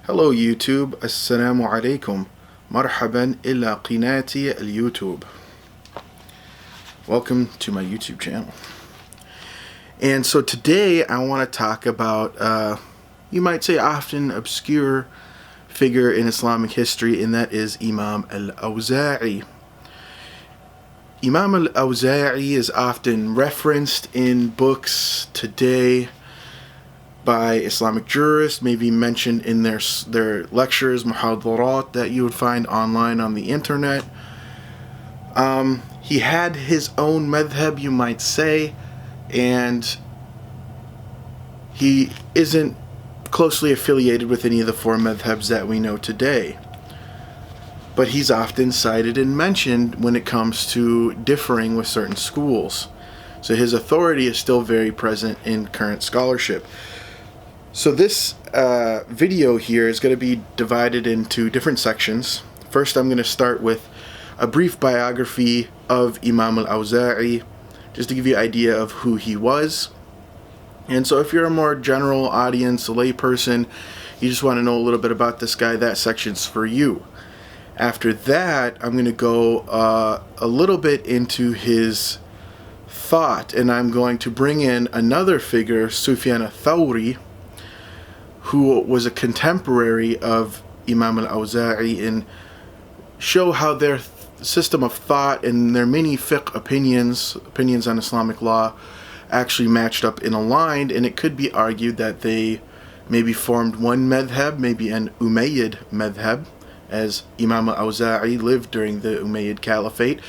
Hello YouTube, Assalamu alaikum, marhaban ila qinati al-YouTube. Welcome to my YouTube channel. And so today I want to talk about, you might say often obscure figure in Islamic history, and that is Imam al-Awza'i. Imam al-Awza'i is often referenced in books today by Islamic jurists, maybe mentioned in their lectures, muhadarat, that you would find online on the internet. He had his own madhhab, you might say, and he isn't closely affiliated with any of the four madhhabs that we know today. But he's often cited and mentioned when it comes to differing with certain schools. So his authority is still very present in current scholarship. So this video here is going to be divided into different sections. First, I'm going to start with a brief biography of Imam al-Awza'i, just to give you an idea of who he was. And so if you're a more general audience, a lay person, you just want to know a little bit about this guy, that section's for you. After that, I'm going to go a little bit into his thought, and I'm going to bring in another figure, Sufyan al-Thawri, who was a contemporary of Imam al-Awza'i, and show how their system of thought and their many fiqh opinions on Islamic law actually matched up and aligned. And it could be argued that they maybe formed one madhhab, maybe an Umayyad Madhhab, as Imam al-Awza'i lived during the Umayyad Caliphate.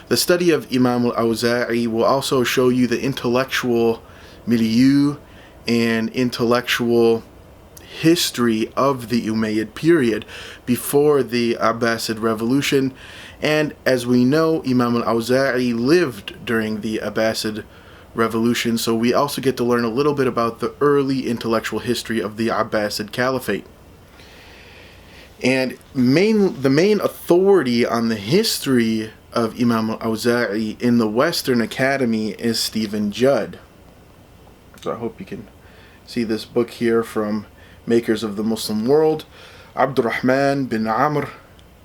The study of Imam al-Awza'i will also show you the intellectual milieu and intellectual history of the Umayyad period before the Abbasid revolution. And as we know, Imam al-Awza'i lived during the Abbasid revolution, so we also get to learn a little bit about the early intellectual history of the Abbasid Caliphate. And the main authority on the history of Imam al-Awza'i in the Western Academy is Stephen Judd. So I hope you can see this book here from makers of the Muslim World, al-Rahman bin Amr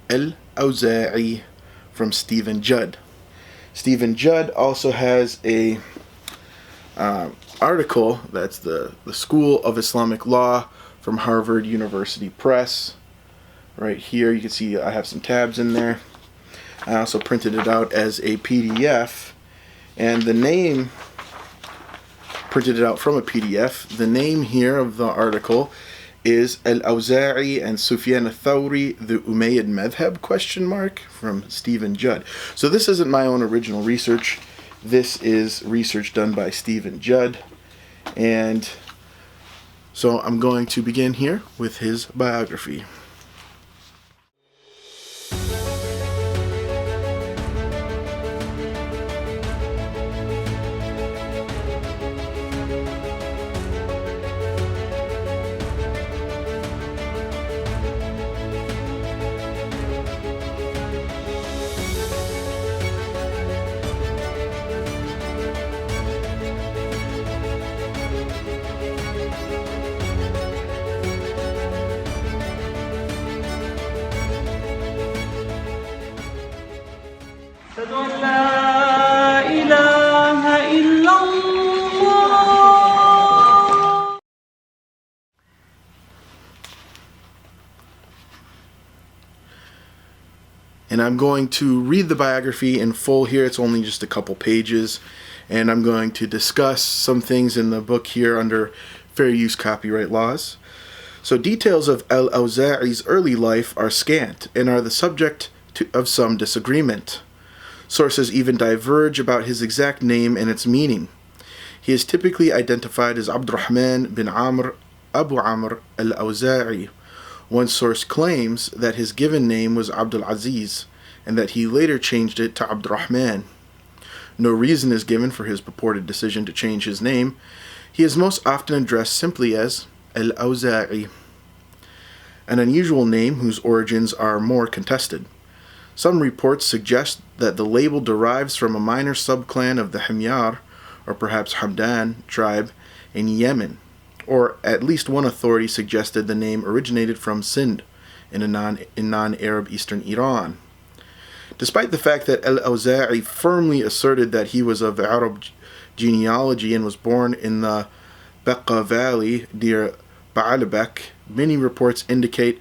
al-Awza'i, from Stephen Judd. Stephen Judd also has a article, that's the School of Islamic Law from Harvard University Press. Right here you can see I have some tabs in there. I also printed it out as a PDF, and the name, printed it out from a PDF, the name here of the article is al-Awza'i and Sufyan al-Thawri, the Umayyad Madhhab, from Stephen Judd. So this isn't my own original research. This is research done by Stephen Judd. And so I'm going to begin here with his biography. And I'm going to read the biography in full here. It's only just a couple pages, and I'm going to discuss some things in the book here under fair use copyright laws. So details of al-Awza'i's early life are scant and are the subject of some disagreement. Sources even diverge about his exact name and its meaning. He is typically identified as Abd-Rahman bin Amr Abu Amr al-Awza'i. One source claims that his given name was Abdul Aziz, and that he later changed it to Abd-Rahman. No reason is given for his purported decision to change his name. He is most often addressed simply as al-Awza'i, an unusual name whose origins are more contested. Some reports suggest that the label derives from a minor subclan of the Himyar, or perhaps Hamdan, tribe in Yemen, or at least one authority suggested the name originated from Sind in non-Arab eastern Iran. Despite the fact that al-Awza'i firmly asserted that he was of Arab genealogy and was born in the Beqa Valley near Baalbek, many reports indicate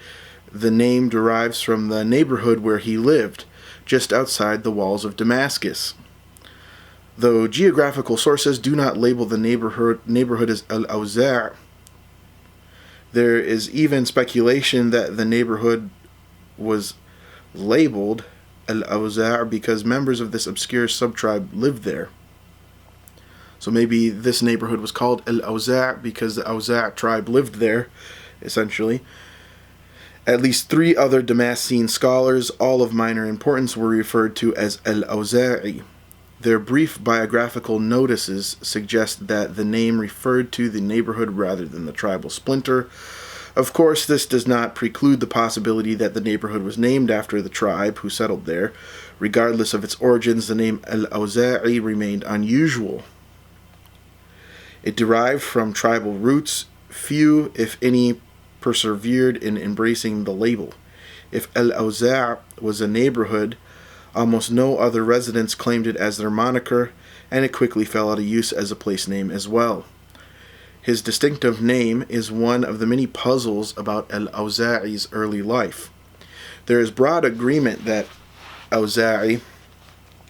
the name derives from the neighborhood where he lived, just outside the walls of Damascus. Though geographical sources do not label the neighborhood as al-Awza', there is even speculation that the neighborhood was labeled al-Awza' because members of this obscure subtribe lived there. So maybe this neighborhood was called al-Awza' because the Awza' tribe lived there, essentially. At least 3 other Damascene scholars, all of minor importance, were referred to as al-Awza'i. Their brief biographical notices suggest that the name referred to the neighborhood rather than the tribal splinter. Of course, this does not preclude the possibility that the neighborhood was named after the tribe who settled there. Regardless of its origins, the name al-Awza'i remained unusual. It derived from tribal roots. Few, if any, persevered in embracing the label. If al-Awza' was a neighborhood, almost no other residents claimed it as their moniker, and it quickly fell out of use as a place name as well. His distinctive name is one of the many puzzles about al-Awza'i's early life. There is broad agreement that Awza'i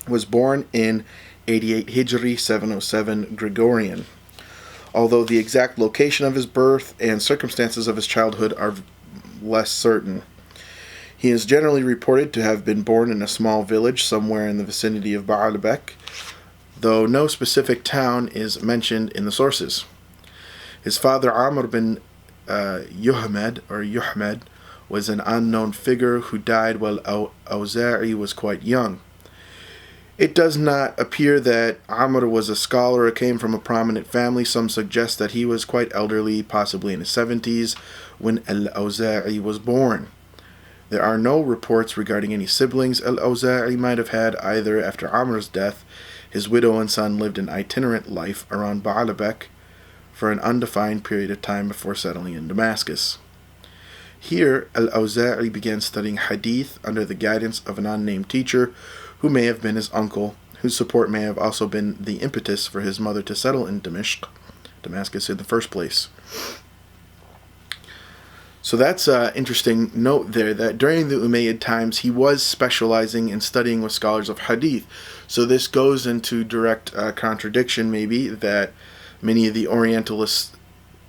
was born in 88 Hijri, 707 Gregorian, although the exact location of his birth and circumstances of his childhood are less certain. He is generally reported to have been born in a small village somewhere in the vicinity of Baalbek, though no specific town is mentioned in the sources. His father, Amr bin Yuhmed, was an unknown figure who died while Awza'i was quite young. It does not appear that Amr was a scholar or came from a prominent family. Some suggest that he was quite elderly, possibly in his 70s, when al-Awza'i was born. There are no reports regarding any siblings al-Awza'i might have had either after Amr's death. His widow and son lived an itinerant life around Baalbek for an undefined period of time before settling in Damascus. Here, al-Awza'i began studying hadith under the guidance of an unnamed teacher who may have been his uncle, whose support may have also been the impetus for his mother to settle in Damascus in the first place. So that's an interesting note there, that during the Umayyad times he was specializing in studying with scholars of hadith. So this goes into direct contradiction, maybe, that many of the Orientalists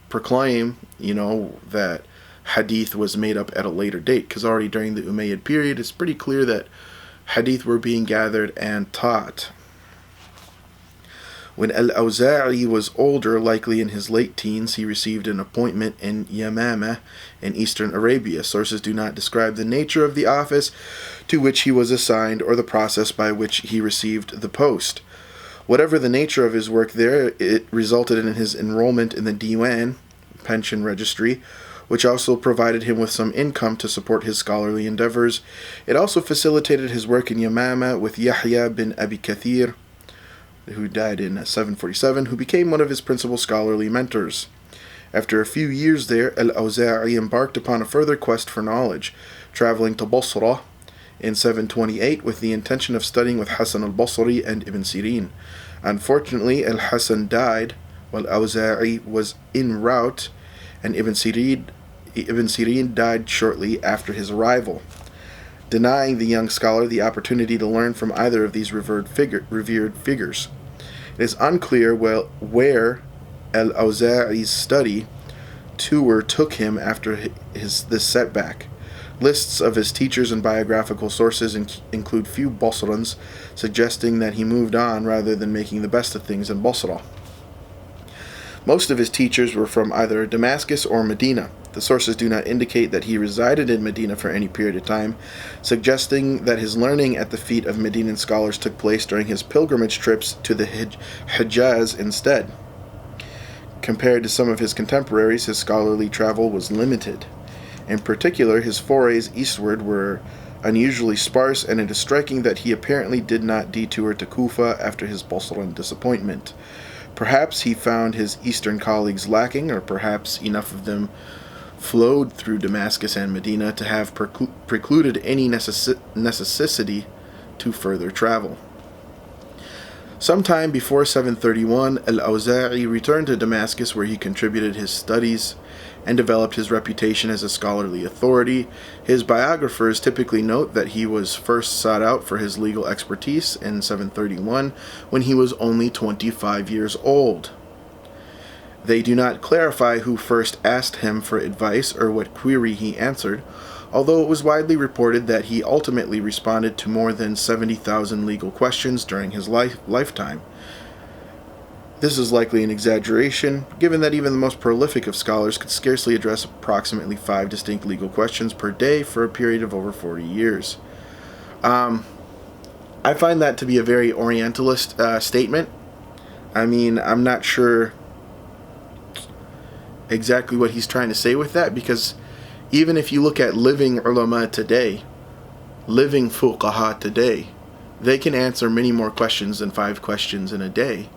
proclaim, that hadith was made up at a later date, because already during the Umayyad period it's pretty clear that hadith were being gathered and taught. When al-Awza'i was older, likely in his late teens, he received an appointment in Yamama in eastern Arabia. Sources do not describe the nature of the office to which he was assigned or the process by which he received the post. Whatever the nature of his work there, it resulted in his enrollment in the Diwan, pension registry, which also provided him with some income to support his scholarly endeavors. It also facilitated his work in Yamama with Yahya bin Abi Kathir, who died in 747, who became one of his principal scholarly mentors. After a few years there, al-Awza'i embarked upon a further quest for knowledge, traveling to Basra in 728 with the intention of studying with Hassan al-Basri and Ibn Sirin. Unfortunately, al-Hassan died while Awza'i was en route, and Ibn Sirin died shortly after his arrival, denying the young scholar the opportunity to learn from either of these revered figures. It is unclear where al-Awza'i's study tour took him after this setback. Lists of his teachers and biographical sources include few Basrans, suggesting that he moved on rather than making the best of things in Basra. Most of his teachers were from either Damascus or Medina. The sources do not indicate that he resided in Medina for any period of time, suggesting that his learning at the feet of Medinan scholars took place during his pilgrimage trips to the Hijaz instead. Compared to some of his contemporaries, his scholarly travel was limited. In particular, his forays eastward were unusually sparse, and it is striking that he apparently did not detour to Kufa after his Basran disappointment. Perhaps he found his Eastern colleagues lacking, or perhaps enough of them flowed through Damascus and Medina to have precluded any necessity to further travel. Sometime before 731, al-Awza'i returned to Damascus, where he contributed his studies and developed his reputation as a scholarly authority. His biographers typically note that he was first sought out for his legal expertise in 731 when he was only 25 years old. They do not clarify who first asked him for advice or what query he answered, although it was widely reported that he ultimately responded to more than 70,000 legal questions during his lifetime. This is likely an exaggeration, given that even the most prolific of scholars could scarcely address approximately 5 distinct legal questions per day for a period of over 40 years. I find that to be a very Orientalist statement. I mean, I'm not sure exactly what he's trying to say with that, because even if you look at living ulama today, living fuqaha today, they can answer many more questions than 5 questions in a day.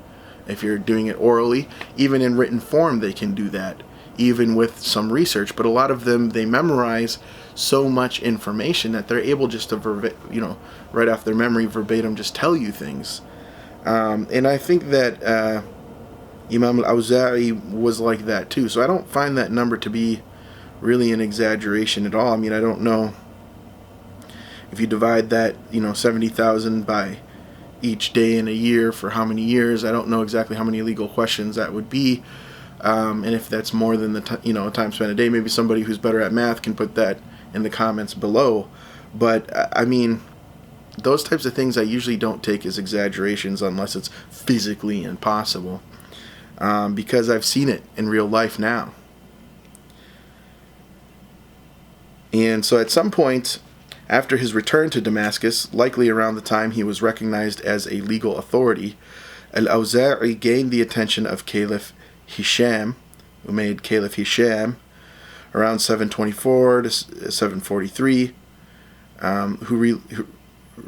If you're doing it orally, even in written form, they can do that, even with some research. But a lot of them, they memorize so much information that they're able just to, right off their memory, verbatim, just tell you things. And I think that Imam al-Awza'i was like that too. So I don't find that number to be really an exaggeration at all. I mean, I don't know if you divide that, 70,000 by each day in a year for how many years. I don't know exactly how many legal questions that would be, and if that's more than the time spent a day. Maybe somebody who's better at math can put that in the comments below. But I mean, those types of things I usually don't take as exaggerations unless it's physically impossible, because I've seen it in real life now. And so at some point after his return to Damascus, likely around the time he was recognized as a legal authority, al-Awza'i gained the attention of Caliph Hisham, Umayyad Caliph Hisham, around 724 to 743, who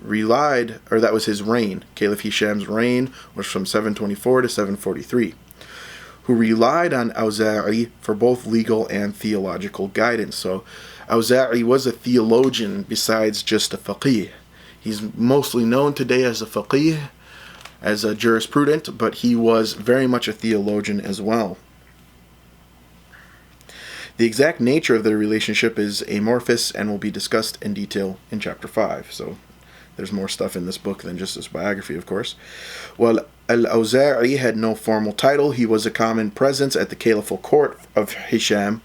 relied, or that was his reign. Caliph Hisham's reign was from 724 to 743, who relied on Awza'i for both legal and theological guidance. So Awza'i was a theologian besides just a faqih. He's mostly known today as a faqih, as a jurisprudent, but he was very much a theologian as well. The exact nature of their relationship is amorphous and will be discussed in detail in chapter 5. So there's more stuff in this book than just this biography, of course. While al-Awza'i had no formal title, he was a common presence at the caliphal court of Hisham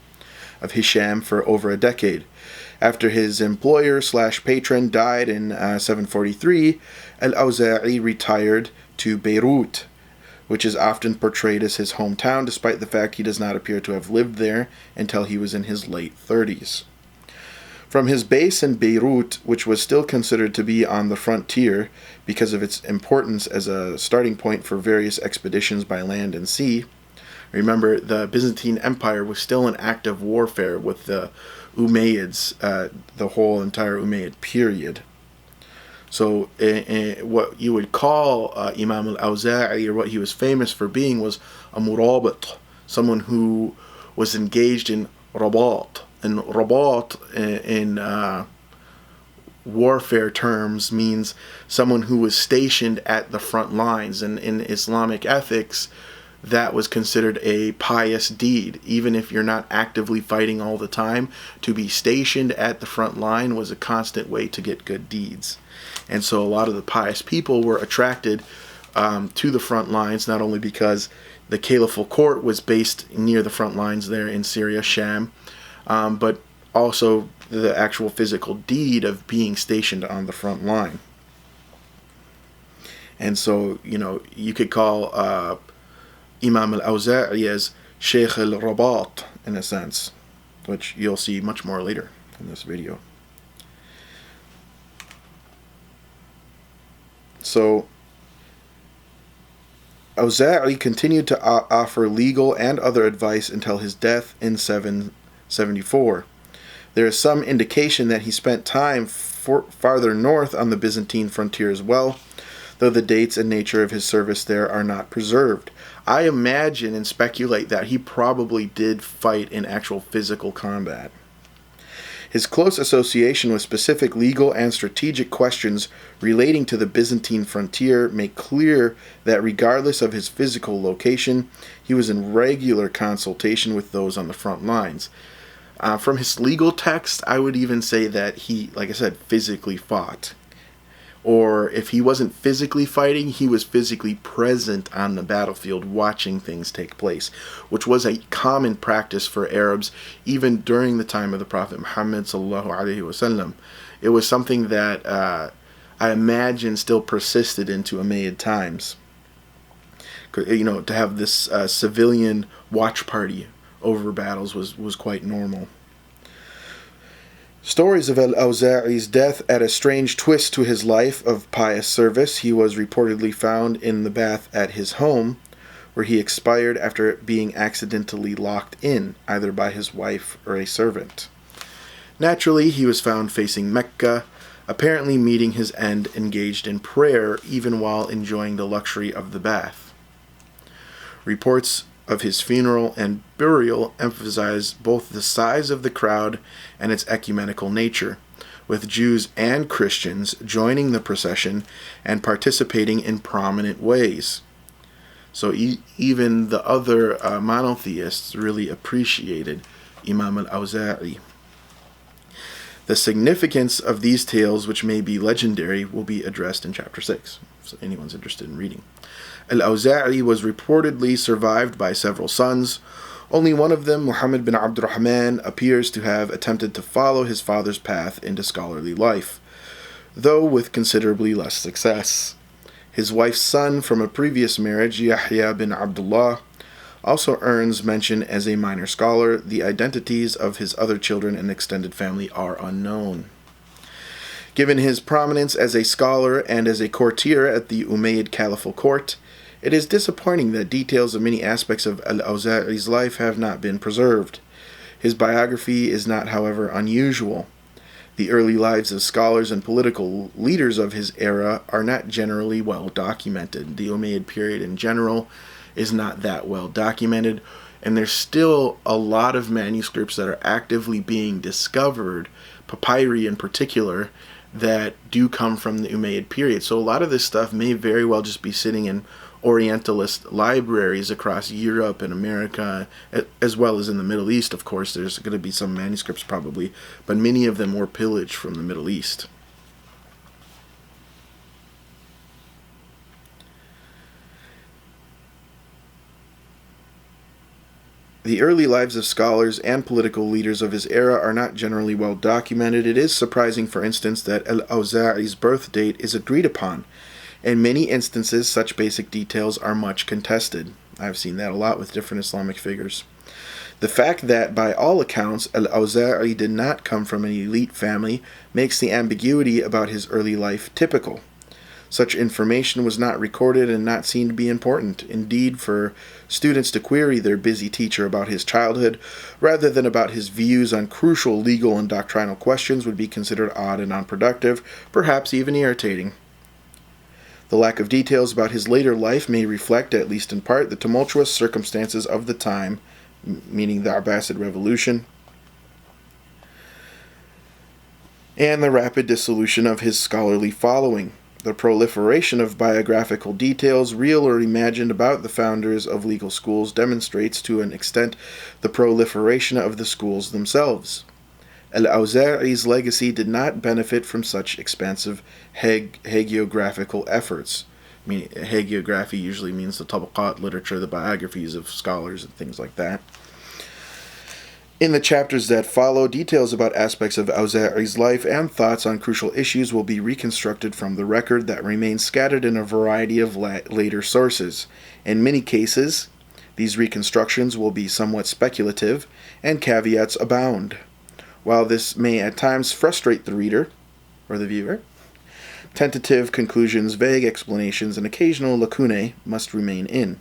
for over a decade. After his employer/patron died in 743, al-Awza'i retired to Beirut, which is often portrayed as his hometown, despite the fact he does not appear to have lived there until he was in his late 30s. From his base in Beirut, which was still considered to be on the frontier because of its importance as a starting point for various expeditions by land and sea. Remember, the Byzantine Empire was still in active warfare with the Umayyads, the whole entire Umayyad period. So what you would call Imam al-Awza'i, or what he was famous for being, was a murabit, someone who was engaged in rabat. And rabat in warfare terms means someone who was stationed at the front lines. And in Islamic ethics, that was considered a pious deed. Even if you're not actively fighting all the time, to be stationed at the front line was a constant way to get good deeds. And so a lot of the pious people were attracted to the front lines, not only because the caliphal court was based near the front lines there in Syria, Sham, but also the actual physical deed of being stationed on the front line. And so, you could call Imam al-Awza'i as Sheikh al-Rabat, in a sense, which you'll see much more later in this video. So, Awza'i continued to offer legal and other advice until his death in 774. There is some indication that he spent time farther north on the Byzantine frontier as well, though the dates and nature of his service there are not preserved. I imagine and speculate that he probably did fight in actual physical combat. His close association with specific legal and strategic questions relating to the Byzantine frontier make clear that regardless of his physical location, he was in regular consultation with those on the front lines. From his legal text, I would even say that he, like I said, physically fought. Or if he wasn't physically fighting, he was physically present on the battlefield watching things take place, which was a common practice for Arabs even during the time of the Prophet Muhammad sallallahu alaihi wasallam. It was something that I imagine still persisted into Umayyad times. To have this civilian watch party over battles was quite normal. Stories of al-Awza'i's death add a strange twist to his life of pious service. He was reportedly found in the bath at his home, where he expired after being accidentally locked in, either by his wife or a servant. Naturally, he was found facing Mecca, apparently meeting his end engaged in prayer, even while enjoying the luxury of the bath. Reports of his funeral and burial emphasize both the size of the crowd and its ecumenical nature, with Jews and Christians joining the procession and participating in prominent ways. So even the other monotheists really appreciated Imam al-Awza'i. The significance of these tales, which may be legendary, will be addressed in Chapter 6, so anyone's interested in reading. Al-Awza'i was reportedly survived by several sons. Only one of them, Muhammad bin Abd al-Rahman, appears to have attempted to follow his father's path into scholarly life, though with considerably less success. His wife's son from a previous marriage, Yahya bin Abdullah, also earns mention as a minor scholar. The identities of his other children and extended family are unknown. Given his prominence as a scholar and as a courtier at the Umayyad Caliphate court, it is disappointing that details of many aspects of al-Awza'i's life have not been preserved. His biography is not, however, unusual. The early lives of scholars and political leaders of his era are not generally well documented. The Umayyad period in general is not that well documented, and there's still a lot of manuscripts that are actively being discovered, papyri in particular, that do come from the Umayyad period. So a lot of this stuff may very well just be sitting in Orientalist libraries across Europe and America, as well as in the Middle East. Of course, there's going to be some manuscripts probably, but many of them were pillaged from the Middle East. The early lives of scholars and political leaders of his era are not generally well documented. It is surprising, for instance, that al-Awza'i's birth date is agreed upon. In many instances, such basic details are much contested. I've seen that a lot with different Islamic figures. The fact that, by all accounts, al-Awza'i did not come from an elite family makes the ambiguity about his early life typical. Such information was not recorded and not seen to be important. Indeed, for students to query their busy teacher about his childhood, rather than about his views on crucial legal and doctrinal questions, would be considered odd and unproductive, perhaps even irritating. The lack of details about his later life may reflect, at least in part, the tumultuous circumstances of the time, meaning the Abbasid revolution, and the rapid dissolution of his scholarly following. The proliferation of biographical details, real or imagined, about the founders of legal schools demonstrates to an extent the proliferation of the schools themselves. Al-Awza'i's legacy did not benefit from such expansive hagiographical efforts. I mean, hagiography usually means the tabaqat literature, the biographies of scholars and things like that. In the chapters that follow, details about aspects of Awza'i's life and thoughts on crucial issues will be reconstructed from the record that remains scattered in a variety of later sources. In many cases, these reconstructions will be somewhat speculative, and caveats abound. While this may at times frustrate the reader, or the viewer, tentative conclusions, vague explanations, and occasional lacunae must remain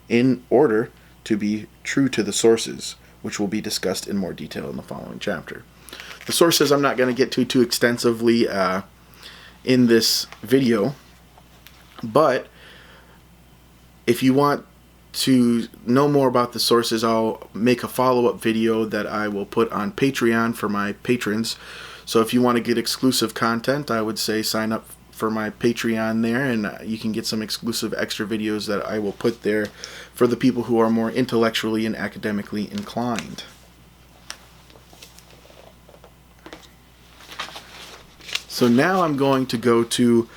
in order to be true to the sources, which will be discussed in more detail in the following chapter. The sources I'm not going to get to too extensively. in this video. But if you want to know more about the sources, I'll make a follow-up video that I will put on Patreon for my patrons. So if you want to get exclusive content, I would say sign up for my Patreon there, and you can get some exclusive extra videos that I will put there for the people who are more intellectually and academically inclined. So now I'm going to go to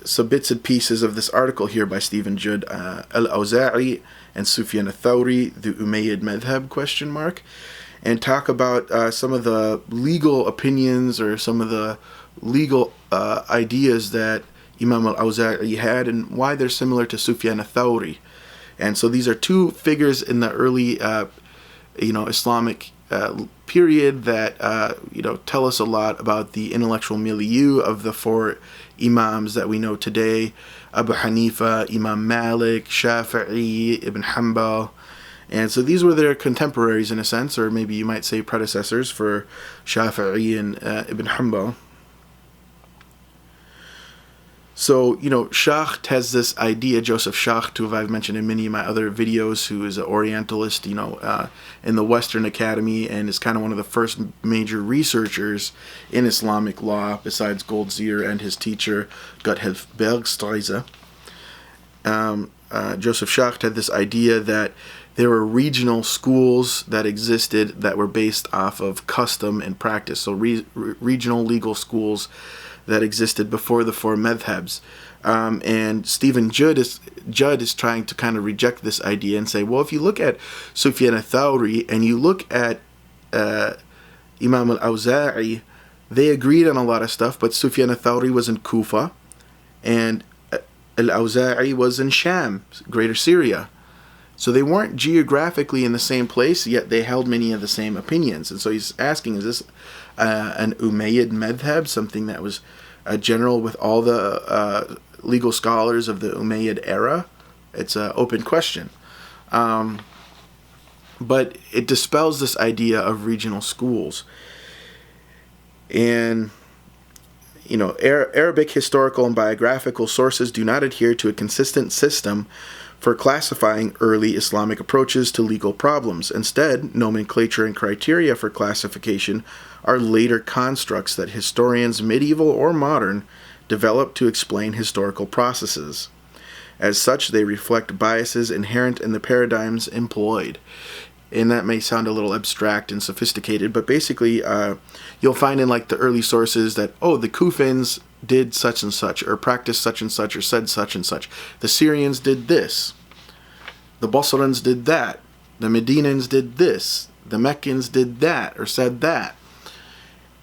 some bits and pieces of this article here by Stephen Judd, al-Awza'i and Sufyan al-Thawri, the Umayyad Madhhab, and talk about some of the legal opinions or some of the legal ideas that Imam al-Awza'i had and why they're similar to Sufyan al-Thawri. And so these are two figures in the early Islamic period that tell us a lot about the intellectual milieu of the four Imams that we know today: Abu Hanifa, Imam Malik, Shafi'i, Ibn Hanbal. And so these were their contemporaries in a sense, or maybe you might say predecessors for Shafi'i and Ibn Hanbal. So, Schacht has this idea, Joseph Schacht, who I've mentioned in many of my other videos, who is an Orientalist, in the Western Academy, and is kind of one of the first major researchers in Islamic law, besides Goldziher and his teacher, Gotthelf Bergstreise. Joseph Schacht had this idea that there were regional schools that existed that were based off of custom and practice, so regional legal schools that existed before the four madhhabs. And Stephen Judd is trying to kind of reject this idea and say, well, if you look at Sufyan al-Thawri and you look at Imam al-Awza'i, they agreed on a lot of stuff, but Sufyan al-Thawri was in Kufa and al-Awza'i was in Sham, Greater Syria. So they weren't geographically in the same place, yet they held many of the same opinions. And so he's asking, is this an Umayyad Madhhab, something that was general with all the legal scholars of the Umayyad era? It's an open question. But it dispels this idea of regional schools. And, Arabic historical and biographical sources do not adhere to a consistent system for classifying early Islamic approaches to legal problems. Instead, nomenclature and criteria for classification are later constructs that historians, medieval or modern, develop to explain historical processes. As such, they reflect biases inherent in the paradigms employed. And that may sound a little abstract and sophisticated, but basically you'll find in the early sources that, the Kufans did such and such, or practiced such and such, or said such and such. The Syrians did this. The Basrans did that. The Medinans did this. The Meccans did that, or said that.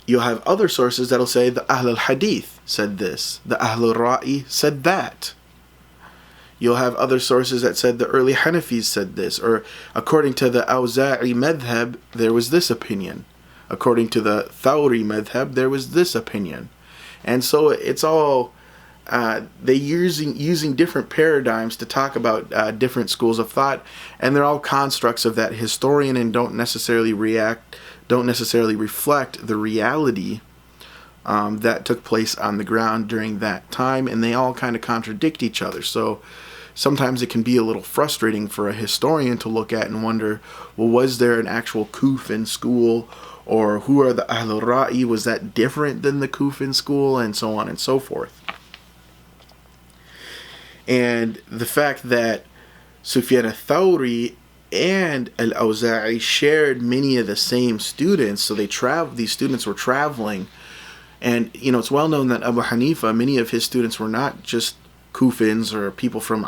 You'll have other sources that'll say the Ahl al-Hadith said this. The Ahl al-Ra'i said that. You'll have other sources that said the early Hanafis said this, or according to the Awza'i madhhab, there was this opinion. According to the Thawri madhhab, there was this opinion. And so it's all they using different paradigms to talk about different schools of thought, and they're all constructs of that historian and don't necessarily reflect the reality that took place on the ground during that time, and they all kind of contradict each other. So sometimes it can be a little frustrating for a historian to look at and wonder, well, was there an actual Kufan school? Or who are the Ahl al-Ra'i? Was that different than the Kufan school? And so on and so forth. And the fact that Sufyan al-Thawri and al-Awza'i shared many of the same students, so these students were traveling. And, it's well known that Abu Hanifa, many of his students were not just Kufans or people from,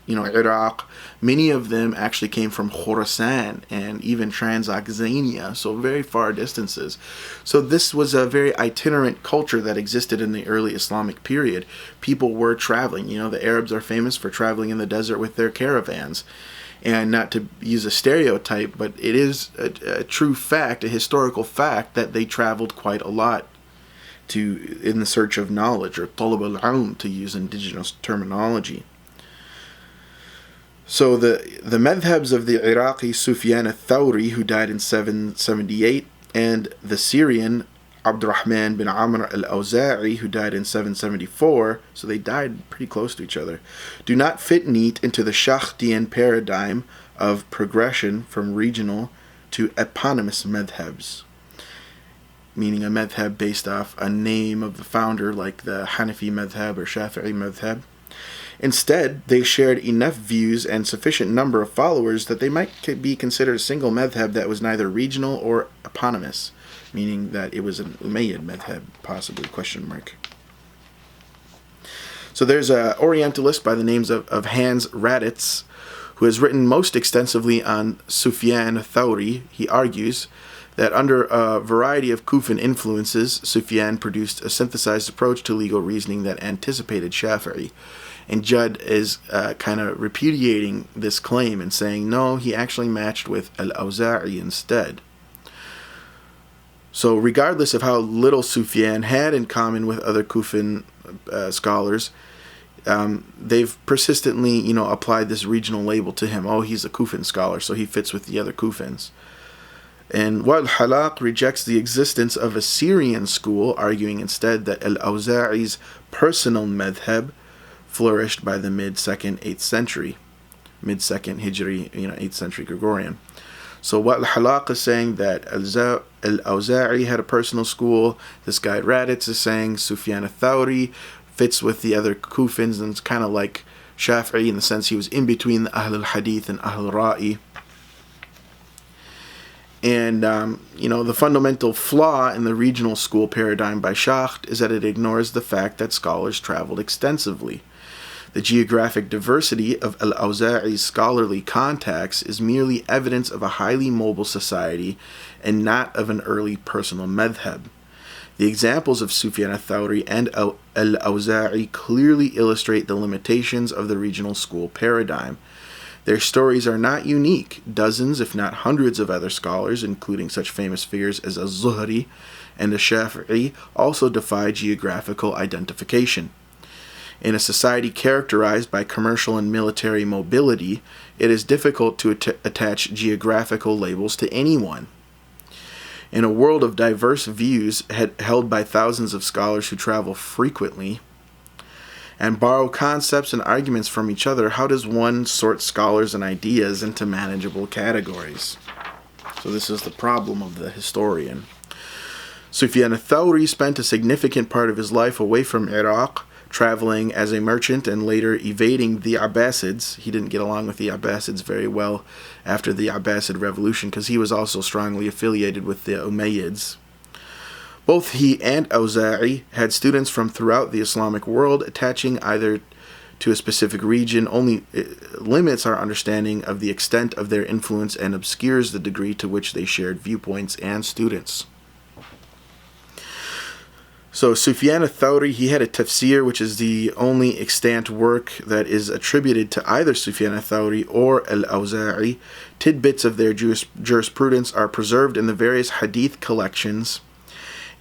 Iraq. Many of them actually came from Khorasan and even Transoxania, so very far distances. So this was a very itinerant culture that existed in the early Islamic period. People were traveling. The Arabs are famous for traveling in the desert with their caravans. And not to use a stereotype, but it is a true fact, a historical fact, that they traveled quite a lot in the search of knowledge, or talab al-ilm, to use indigenous terminology. So the madhhabs of the Iraqi Sufyan al-Thawri, who died in 778, and the Syrian al-Rahman bin Amr al-Awza'i, who died in 774, so they died pretty close to each other, do not fit neat into the Shakhtian paradigm of progression from regional to eponymous madhhabs, meaning a madhhab based off a name of the founder, like the Hanafi madhhab or Shafi'i madhhab. Instead, they shared enough views and sufficient number of followers that they might be considered a single madhhab that was neither regional or eponymous, meaning that it was an Umayyad Madhhab, possibly, question mark. So there's an Orientalist by the names of Hans Raditz, who has written most extensively on Sufyan al-Thawri. He argues that under a variety of Kufan influences, Sufyan produced a synthesized approach to legal reasoning that anticipated Shafi'i. And Judd is kind of repudiating this claim and saying, no, he actually matched with al-Awza'i instead. So regardless of how little Sufyan had in common with other Kufan scholars, they've persistently, applied this regional label to him. Oh, he's a Kufan scholar, so he fits with the other Kufans. And while Halaq rejects the existence of a Syrian school, arguing instead that al-Awza'i's personal madhhab flourished by the mid-2nd, 8th century. Mid-2nd Hijri, 8th century Gregorian. So what Halaq is saying that al-Awza'i had a personal school, this guy Raditz is saying Sufyan al-Thawri fits with the other Kufans, and it's kind of like Shafi'i in the sense he was in between the Ahl al-Hadith and Ahl al-Ra'i. And, the fundamental flaw in the regional school paradigm by Shakht is that it ignores the fact that scholars traveled extensively. The geographic diversity of al-Awza'i's scholarly contacts is merely evidence of a highly mobile society and not of an early personal madhhab. The examples of Sufyan al-Thawri and al-Awza'i clearly illustrate the limitations of the regional school paradigm. Their stories are not unique. Dozens, if not hundreds of other scholars, including such famous figures as al-Zuhri and al-Shafi'i, also defy geographical identification. In a society characterized by commercial and military mobility, it is difficult to attach geographical labels to anyone. In a world of diverse views held by thousands of scholars who travel frequently and borrow concepts and arguments from each other, how does one sort scholars and ideas into manageable categories? So this is the problem of the historian. Sufyan al-Thawri spent a significant part of his life away from Iraq, traveling as a merchant and later evading the Abassids. He didn't get along with the Abassids very well after the Abbasid revolution because he was also strongly affiliated with the Umayyads. Both he and Awza'i had students from throughout the Islamic world. Attaching either to a specific region only limits our understanding of the extent of their influence and obscures the degree to which they shared viewpoints and students. So Sufyan al-Thawri, he had a tafsir, which is the only extant work that is attributed to either Sufyan al-Thawri or al-Awza'i. Tidbits of their jurisprudence are preserved in the various hadith collections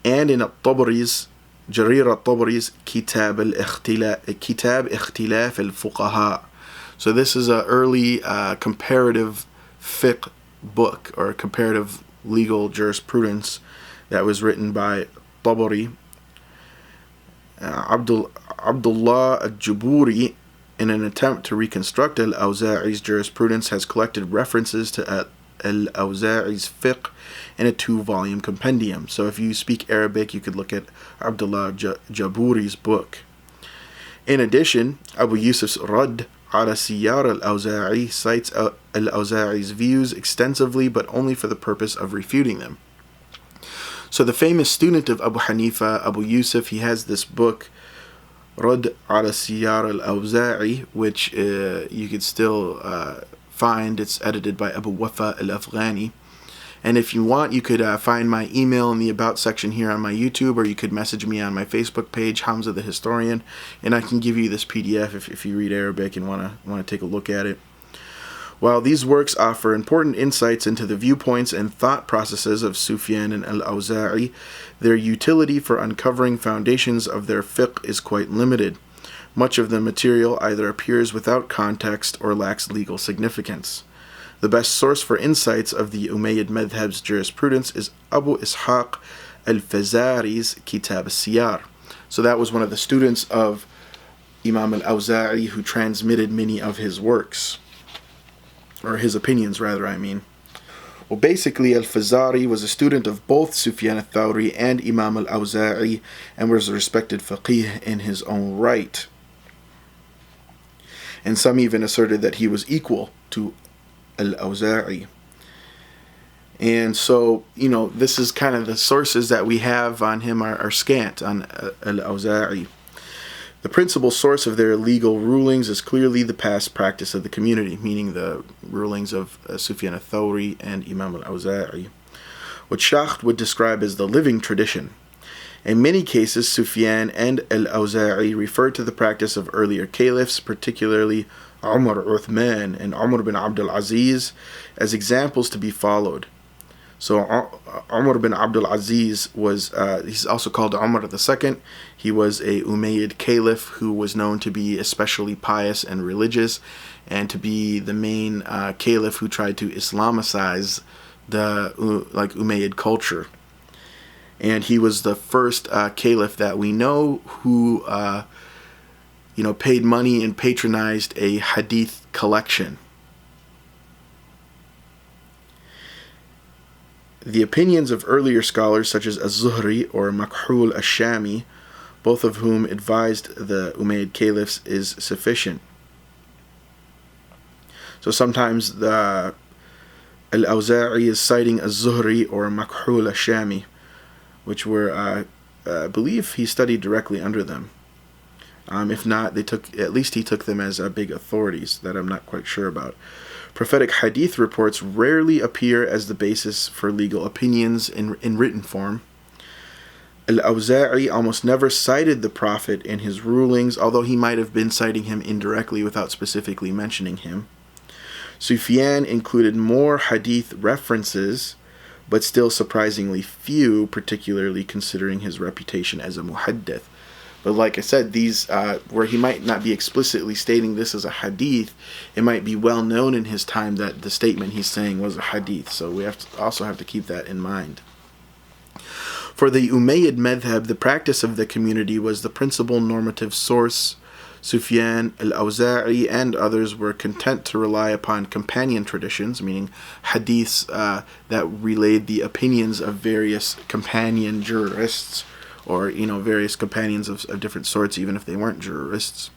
and in al-Tabri's, Jarir al-Tabri's Kitab Ikhtilaf al-Fuqaha. So this is an early comparative fiqh book, or comparative legal jurisprudence, that was written by Tabari. Abdullah al-Jaburi, in an attempt to reconstruct al-Awza'i's jurisprudence, has collected references to al-Awza'i's fiqh in a 2-volume compendium. So if you speak Arabic, you could look at Abdullah Jaburi's book. In addition, Abu Yusuf's Rudd ala Siyar al-Awza'i cites al-Awza'i's views extensively, but only for the purpose of refuting them. So the famous student of Abu Hanifa, Abu Yusuf, he has this book, Rudd ala Siyar al-Awza'i, which you could still find. It's edited by Abu Wafa al-Afghani. And if you want, you could find my email in the About section here on my YouTube, or you could message me on my Facebook page, Hamza the Historian, and I can give you this PDF if you read Arabic and want to take a look at it. While these works offer important insights into the viewpoints and thought processes of Sufyan and al-Awza'i, their utility for uncovering foundations of their fiqh is quite limited. Much of the material either appears without context or lacks legal significance. The best source for insights of the Umayyad Madhhab's jurisprudence is Abu Ishaq al-Fazari's Kitab al-Siyar. So that was one of the students of Imam al-Awza'i who transmitted many of his works, or his opinions rather, I mean. Well, basically, al-Fazari was a student of both Sufyan al-Thawri and Imam al-Awza'i, and was a respected faqih in his own right. And some even asserted that he was equal to al-Awza'i. And so, this is kind of the sources that we have on him are scant on al-Awza'i. The principal source of their legal rulings is clearly the past practice of the community, meaning the rulings of Sufyan al-Thawri and Imam al-Awza'i, what Shaykh would describe as the living tradition. In many cases, Sufyan and al-Awza'i refer to the practice of earlier caliphs, particularly Umar Uthman and Umar bin Abd al-Aziz, as examples to be followed. So Umar bin Abd al-Aziz was, he's also called Umar II. He was a Umayyad Caliph who was known to be especially pious and religious, and to be the main Caliph who tried to Islamicize the Umayyad culture. And he was the first Caliph that we know who, paid money and patronized a hadith collection. The opinions of earlier scholars such as az-Zuhri or Makhul al-Shami, both of whom advised the Umayyad Caliphs, is sufficient. So sometimes the al-Awza'i is citing az-Zuhri or Makhul al-Shami, which were, I believe he studied directly under them. If not, at least he took them as big authorities that I'm not quite sure about. Prophetic hadith reports rarely appear as the basis for legal opinions in written form. Al-Awza'i almost never cited the Prophet in his rulings, although he might have been citing him indirectly without specifically mentioning him. Sufyan included more hadith references, but still surprisingly few, particularly considering his reputation as a muhaddith. But like I said, these, where he might not be explicitly stating this as a hadith, it might be well known in his time that the statement he's saying was a hadith. So we also have to keep that in mind. For the Umayyad Madhhab, the practice of the community was the principal normative source. Sufyan, al-Awza'i, and others were content to rely upon companion traditions, meaning hadiths that relayed the opinions of various companion jurists, or various companions of different sorts, even if they weren't jurists,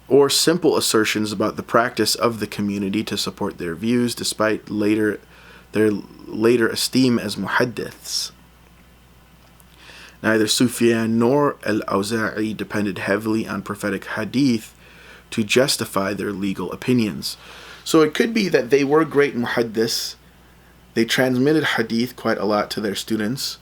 or simple assertions about the practice of the community to support their views, despite their later esteem as muhaddiths. Neither Sufyan nor al-Awza'i depended heavily on prophetic hadith to justify their legal opinions. So it could be that they were great muhaddiths. They transmitted hadith quite a lot to their students,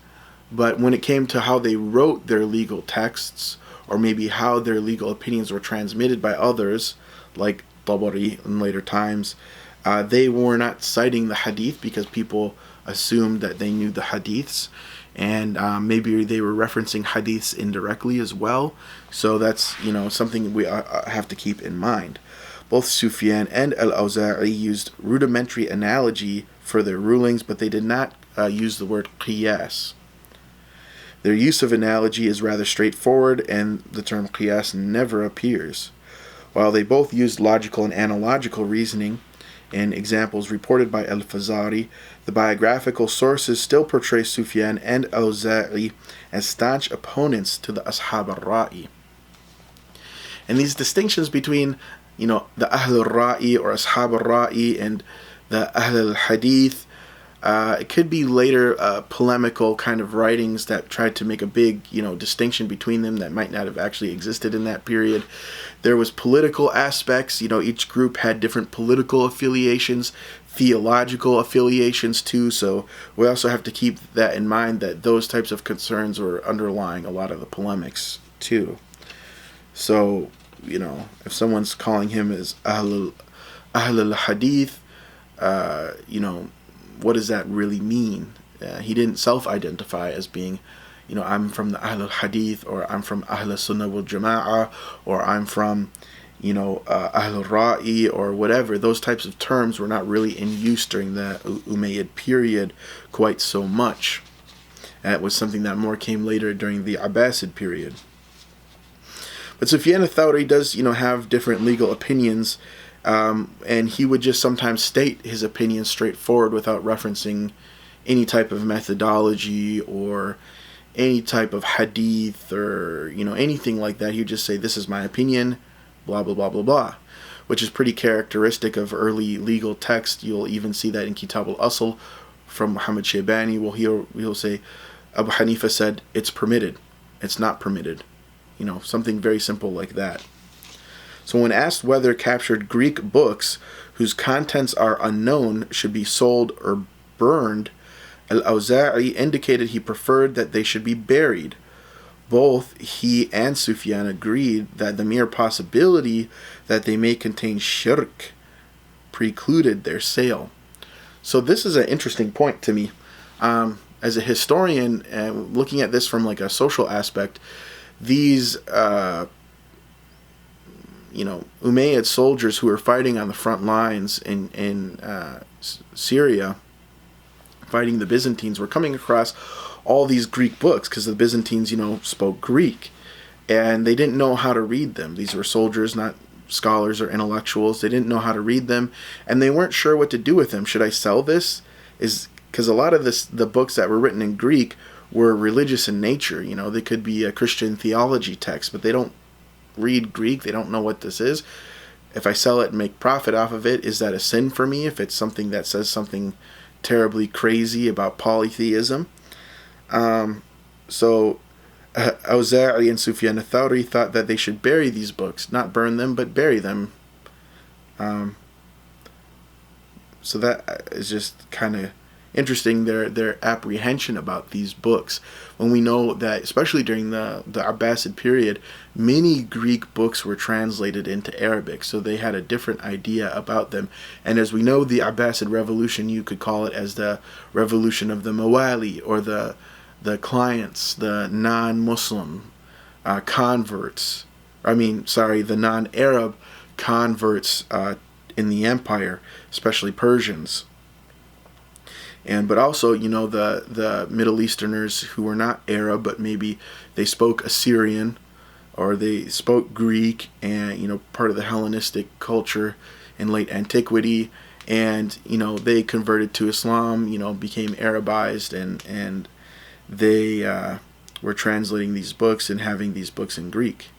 but when it came to how they wrote their legal texts, or maybe how their legal opinions were transmitted by others, like Tabari in later times, they were not citing the hadith because people assumed that they knew the hadiths, and maybe they were referencing hadiths indirectly as well. So that's something we have to keep in mind. Both Sufyan and al-Awza'i used rudimentary analogy for their rulings, but they did not use the word qiyas. Their use of analogy is rather straightforward, and the term qiyas never appears. While they both used logical and analogical reasoning in examples reported by al-Fazari, the biographical sources still portray Sufyan and al-Awza'i as staunch opponents to the ashab al-ra'i. And these distinctions between, the ahl al-ra'i or ashab al-ra'i and the ahl al-hadith, it could be later polemical kind of writings that tried to make a big, distinction between them that might not have actually existed in that period. There was political aspects. Each group had different political affiliations, theological affiliations too. So we also have to keep that in mind, that those types of concerns were underlying a lot of the polemics too. So, if someone's calling him as Ahl al-Hadith, what does that really mean? He didn't self-identify as being, I'm from the Ahl al-Hadith, or I'm from Ahl al-Sunnah wal Jama'ah, or I'm from, Ahl al-Ra'i, or whatever. Those types of terms were not really in use during the Umayyad period quite so much. That was something that more came later during the Abbasid period. But Sufyan al-Thawri does, have different legal opinions, and he would just sometimes state his opinions straightforward without referencing any type of methodology or any type of hadith or, anything like that. He would just say, this is my opinion, blah, blah, blah, blah, blah, which is pretty characteristic of early legal text. You'll even see that in Kitab al-Asl from Muhammad Shaybani. Well, he'll say, Abu Hanifa said, it's permitted. It's not permitted. Something very simple like that. So when asked whether captured Greek books whose contents are unknown should be sold or burned, al-Awza'i indicated he preferred that they should be buried. Both he and Sufyan agreed that the mere possibility that they may contain shirk precluded their sale. So this is an interesting point to me. As a historian, looking at this from like a social aspect, these Umayyad soldiers who were fighting on the front lines in Syria, fighting the Byzantines, were coming across all these Greek books because the Byzantines, spoke Greek, and they didn't know how to read them. These were soldiers, not scholars or intellectuals. They didn't know how to read them, and they weren't sure what to do with them. Should I sell this? Because a lot of the books that were written in Greek were religious in nature. They could be a Christian theology text, but they don't read Greek. They don't know what this is. If I sell it and make profit off of it, is that a sin for me if it's something that says something terribly crazy about polytheism? So Awza'i and Sufyan al-Thawri thought that they should bury these books, not burn them, but bury them. So that is just kind of interesting, their apprehension about these books, when we know that, especially during the Abbasid period, many Greek books were translated into Arabic, so they had a different idea about them. And as we know, the Abbasid revolution, you could call it as the revolution of the Mawali, or the clients, the non-Muslim converts, the non-Arab converts in the empire, especially Persians. But also, the Middle Easterners who were not Arab, but maybe they spoke Assyrian or they spoke Greek, and, part of the Hellenistic culture in late antiquity, and, they converted to Islam, became Arabized, and they were translating these books and having these books in Greek.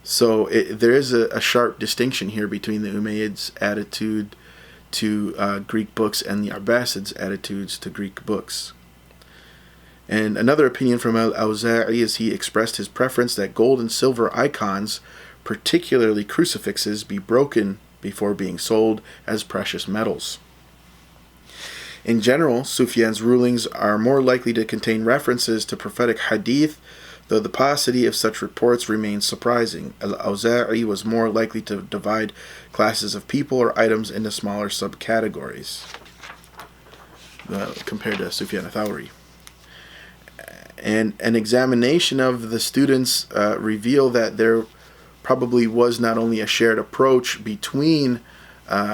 So there is a sharp distinction here between the Umayyads' attitude to Greek books and the Abbasids' attitudes to Greek books. And another opinion from al-Awza'i is he expressed his preference that gold and silver icons, particularly crucifixes, be broken before being sold as precious metals. In general, Sufyan's rulings are more likely to contain references to prophetic hadith, though the paucity of such reports remains surprising. Al-Awza'i was more likely to divide classes of people or items into smaller subcategories compared to Sufyan al-Thawri. And an examination of the students reveal that there probably was not only a shared approach between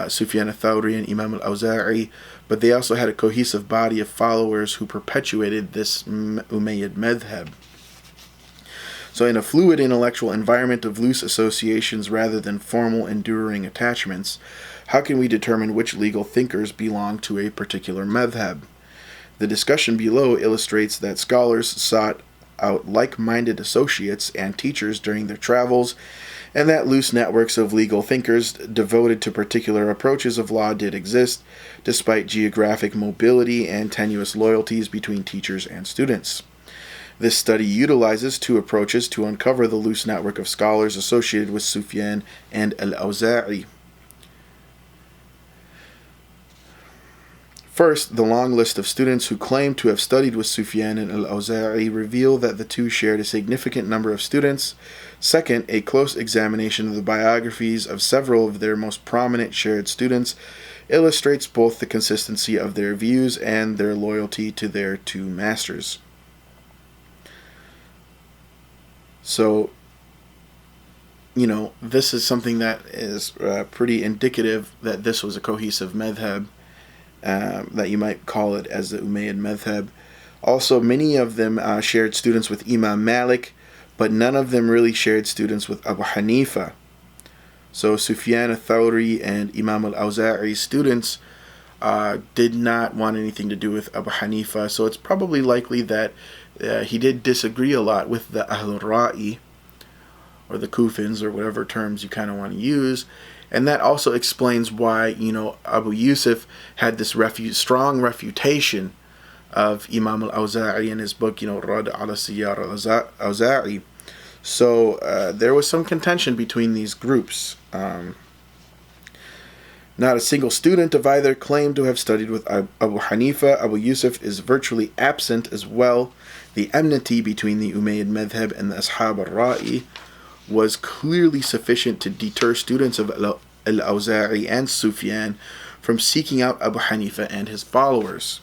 Sufyan al-Thawri and Imam al-Awza'i, but they also had a cohesive body of followers who perpetuated this Umayyad Madhhab. So in a fluid intellectual environment of loose associations rather than formal enduring attachments, how can we determine which legal thinkers belong to a particular madhhab? The discussion below illustrates that scholars sought out like-minded associates and teachers during their travels, and that loose networks of legal thinkers devoted to particular approaches of law did exist, despite geographic mobility and tenuous loyalties between teachers and students. This study utilizes two approaches to uncover the loose network of scholars associated with Sufyan and al-Awza'i. First, the long list of students who claim to have studied with Sufyan and al-Awza'i reveal that the two shared a significant number of students. Second, a close examination of the biographies of several of their most prominent shared students illustrates both the consistency of their views and their loyalty to their two masters. So, this is something that is pretty indicative that this was a cohesive madhhab, that you might call it as the Umayyad Madhhab. Also, many of them shared students with Imam Malik, but none of them really shared students with Abu Hanifa. So Sufyan al-Thawri and Imam al-Awza'i students did not want anything to do with Abu Hanifa, so it's probably likely that he did disagree a lot with the Ahlul Ra'i, or the Kufans, or whatever terms you kind of want to use. And that also explains why, Abu Yusuf had this strong refutation of Imam al-Awza'i in his book, Rad al-Siyar al-Awza'i. So there was some contention between these groups. Not a single student of either claimed to have studied with Abu Hanifa. Abu Yusuf is virtually absent as well. The enmity between the Umayyad Madhhab and the Ashab al-Ra'i was clearly sufficient to deter students of al-Awza'i and Sufyan from seeking out Abu Hanifa and his followers.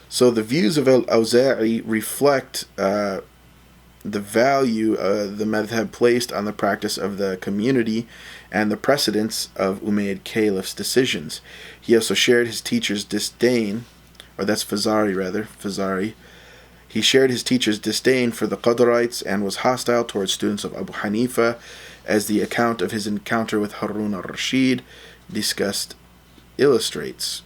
So the views of al-Awza'i reflect the value the madhhab placed on the practice of the community and the precedence of Umayyad Caliph's decisions. He also shared his teacher's disdain, or that's Fazari. He shared his teacher's disdain for the Qadarites and was hostile towards students of Abu Hanifa, as the account of his encounter with Harun al-Rashid discussed illustrates.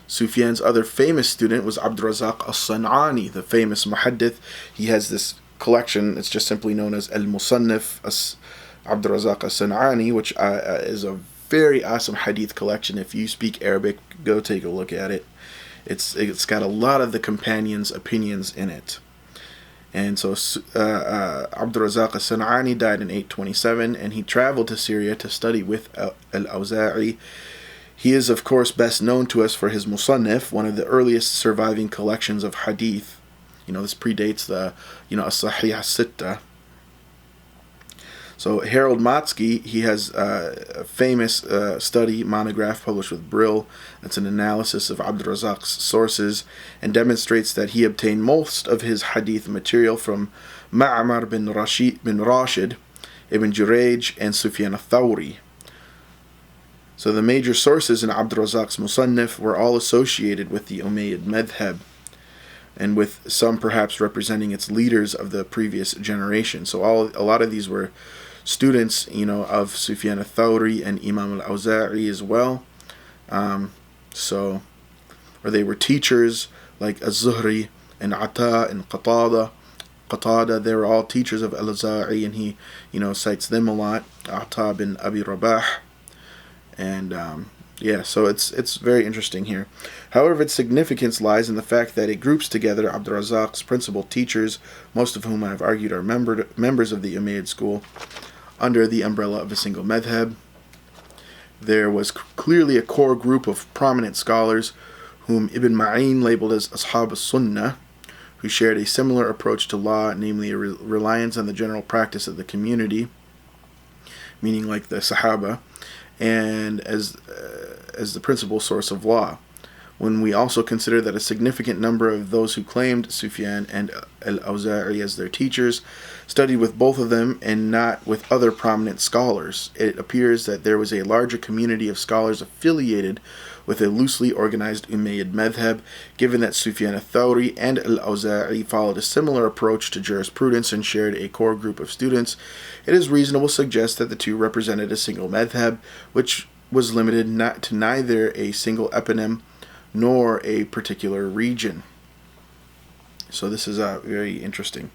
Sufyan's other famous student was Abd Razak al-San'ani, the famous muhaddith. He has this collection, it's just simply known as al-Musannif Abd Razak al-San'ani, which is a very awesome hadith collection. If you speak Arabic, go take a look at it. It's got a lot of the companions' opinions in it. And so Abd Razak al-San'ani died in 827, and he traveled to Syria to study with al-Awza'i. He is, of course, best known to us for his Musannif, one of the earliest surviving collections of hadith. This predates the, as-Sahih as-Sitta. So Harold Motzky, he has a famous study monograph published with Brill. That's an analysis of Abd Razak's sources and demonstrates that he obtained most of his hadith material from Ma'amar bin Rashid, Ibn Jurayj, and Sufyan al-Thawri. So the major sources in Abd Razak's Musannif were all associated with the Umayyad Madhhab, and with some perhaps representing its leaders of the previous generation. So a lot of these were students, of Sufyan al-Thawri and Imam al-Awza'i as well. Or they were teachers like az-Zuhri and Ata and Qatada. They were all teachers of al-Awza'i, and he, cites them a lot. Ata bin Abi Rabah. And so it's very interesting here. However, its significance lies in the fact that it groups together Abd Razak's principal teachers, most of whom I've argued are members of the Umayyad school, under the umbrella of a single madhhab. There was clearly a core group of prominent scholars whom Ibn Ma'in labeled as Ashab al-Sunnah, who shared a similar approach to law, namely a reliance on the general practice of the community, meaning like the Sahaba, and as the principal source of law. When we also consider that a significant number of those who claimed Sufyan and al-Awza'i as their teachers studied with both of them and not with other prominent scholars, it appears that there was a larger community of scholars affiliated with a loosely organized Umayyad Madhhab. Given that Sufyan al-Thawri and al-Awza'i followed a similar approach to jurisprudence and shared a core group of students, it is reasonable to suggest that the two represented a single madhhab, which was limited not to neither a single eponym nor a particular region. So this is very interesting.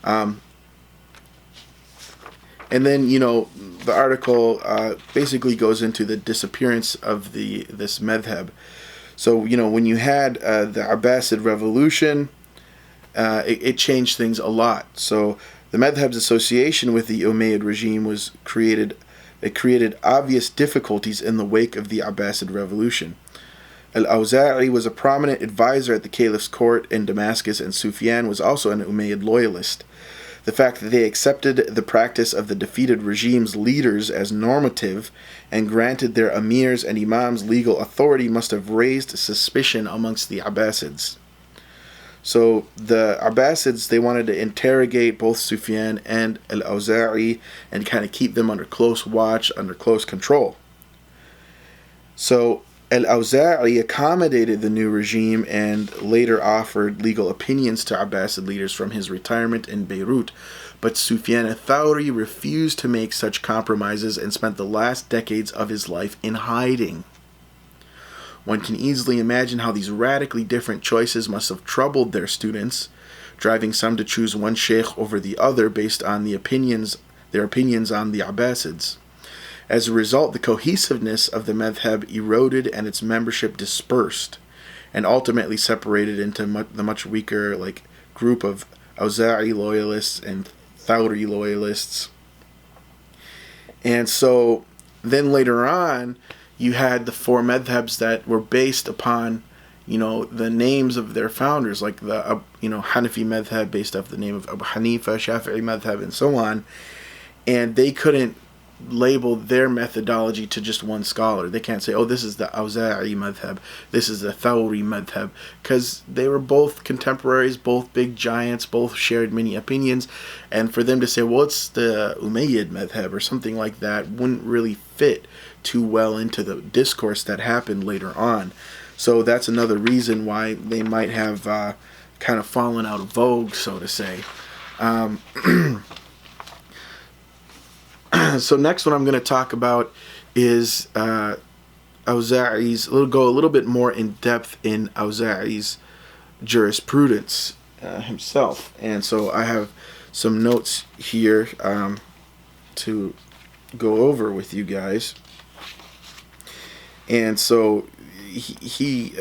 And then, the article basically goes into the disappearance of this madhhab. So, when you had the Abbasid revolution, it changed things a lot. So the madhhab's association with the Umayyad regime created obvious difficulties in the wake of the Abbasid revolution. Al-Awza'i was a prominent advisor at the caliph's court in Damascus, and Sufyan was also an Umayyad loyalist. The fact that they accepted the practice of the defeated regime's leaders as normative and granted their emirs and imams legal authority must have raised suspicion amongst the Abassids. So the Abassids, they wanted to interrogate both Sufyan and al-Awza'i and kind of keep them under close watch, under close control. So al-Awza'i accommodated the new regime and later offered legal opinions to Abbasid leaders from his retirement in Beirut. But Sufyan al-Thawri refused to make such compromises and spent the last decades of his life in hiding. One can easily imagine how these radically different choices must have troubled their students, driving some to choose one sheikh over the other based on their opinions on the Abassids. As a result, the cohesiveness of the madhhab eroded and its membership dispersed, and ultimately separated into the much weaker group of Awza'i loyalists and Thawri loyalists. And so then later on, you had the four madhhabs that were based upon, the names of their founders, like the, Hanafi madhhab based off the name of Abu Hanifa, Shafi'i madhhab, and so on. And they couldn't label their methodology to just one scholar. They can't say, oh, this is the Awza'i madhhab, this is the Thawri madhhab, because they were both contemporaries, both big giants, both shared many opinions, and for them to say, well, it's the Umayyad madhhab or something like that wouldn't really fit too well into the discourse that happened later on. So that's another reason why they might have kind of fallen out of vogue, so to say. So next one I'm going to talk about is Awza'i's. We'll go a little bit more in depth in Awza'i's jurisprudence himself. And so I have some notes here to go over with you guys. And so he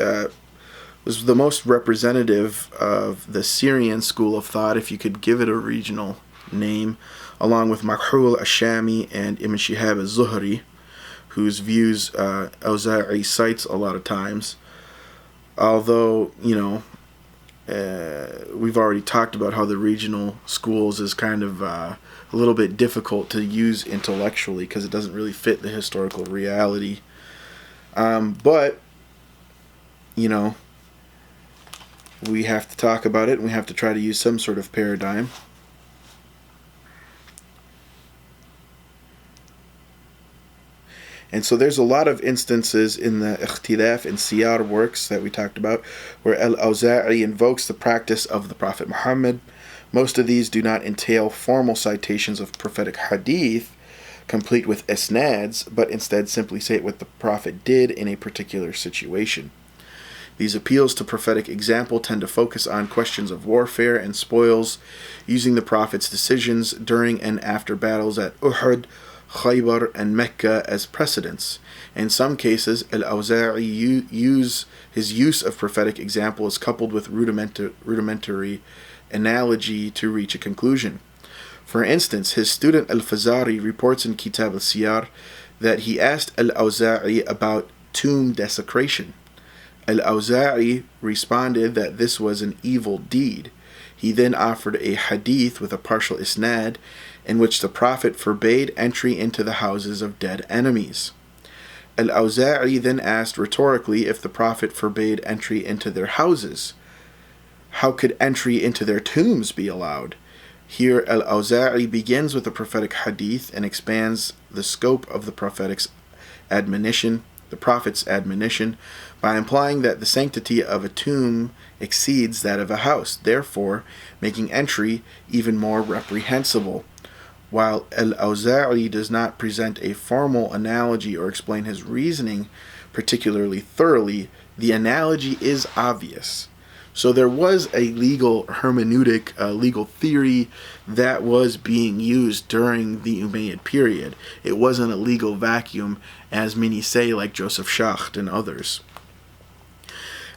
was the most representative of the Syrian school of thought, if you could give it a regional name, along with Makhul Ashami and Ibn Shihab al-Zuhri, whose views Awza'i cites a lot of times. Although, we've already talked about how the regional schools is kind of a little bit difficult to use intellectually because it doesn't really fit the historical reality. But, we have to talk about it and we have to try to use some sort of paradigm. And so there's a lot of instances in the Ikhtilaf and Siyar works that we talked about where al-Awza'i invokes the practice of the Prophet Muhammad. Most of these do not entail formal citations of prophetic hadith, complete with isnads, but instead simply say what the Prophet did in a particular situation. These appeals to prophetic example tend to focus on questions of warfare and spoils, using the Prophet's decisions during and after battles at Uhud, Khaybar, and Mecca as precedents. In some cases, al-Awza'i his use of prophetic example is coupled with rudimentary analogy to reach a conclusion. For instance, his student al-Fazari reports in Kitab al-Siyar that he asked al-Awza'i about tomb desecration. Al-Awza'i responded that this was an evil deed. He then offered a hadith with a partial isnad in which the Prophet forbade entry into the houses of dead enemies. Al-Awza'i then asked rhetorically if the Prophet forbade entry into their houses. How could entry into their tombs be allowed? Here, al-Awza'i begins with a prophetic hadith and expands the scope of the Prophet's admonition, by implying that the sanctity of a tomb exceeds that of a house, therefore making entry even more reprehensible. While al-Awza'i does not present a formal analogy or explain his reasoning particularly thoroughly, the analogy is obvious. So there was a legal hermeneutic, a legal theory that was being used during the Umayyad period. It wasn't a legal vacuum, as many say, like Joseph Schacht and others.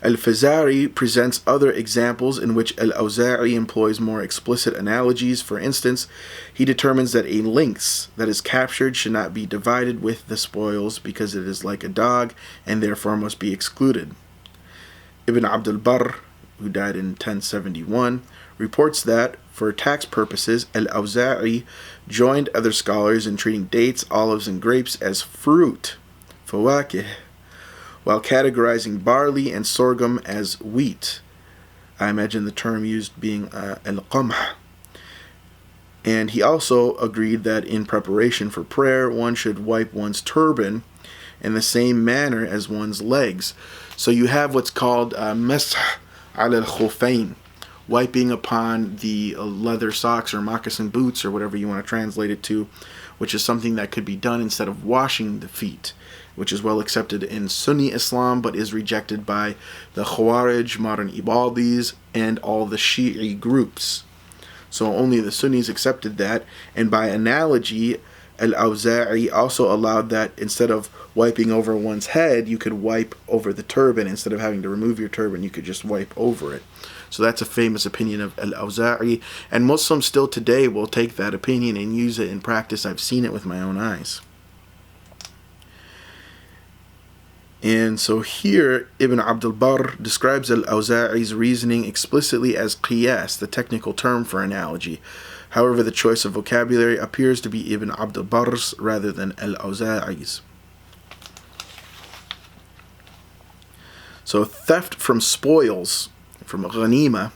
Al-Fazari presents other examples in which al-Awza'i employs more explicit analogies. For instance, he determines that a lynx that is captured should not be divided with the spoils because it is like a dog and therefore must be excluded. Ibn Abd al-Barr, who died in 1071, reports that, for tax purposes, al-Awza'i joined other scholars in treating dates, olives, and grapes as fruit, fawakih, while categorizing barley and sorghum as wheat, I imagine the term used being al-qamh. And he also agreed that in preparation for prayer, one should wipe one's turban in the same manner as one's legs. So you have what's called masah al-khuffayn, wiping upon the leather socks or moccasin boots or whatever you want to translate it to, which is something that could be done instead of washing the feet, which is well accepted in Sunni Islam but is rejected by the Khawarij, modern Ibadis, and all the Shi'i groups. So only the Sunnis accepted that, and by analogy, al-Awza'i also allowed that instead of wiping over one's head, you could wipe over the turban. Instead of having to remove your turban, you could just wipe over it. So that's a famous opinion of al-Awza'i, and Muslims still today will take that opinion and use it in practice. I've seen it with my own eyes. And so here, Ibn Abd al-Barr describes al-Awza'i's reasoning explicitly as qiyas, the technical term for analogy. However, the choice of vocabulary appears to be Ibn Abd al-Barr's rather than al-Awza'i's. So theft from spoils, from ghanima,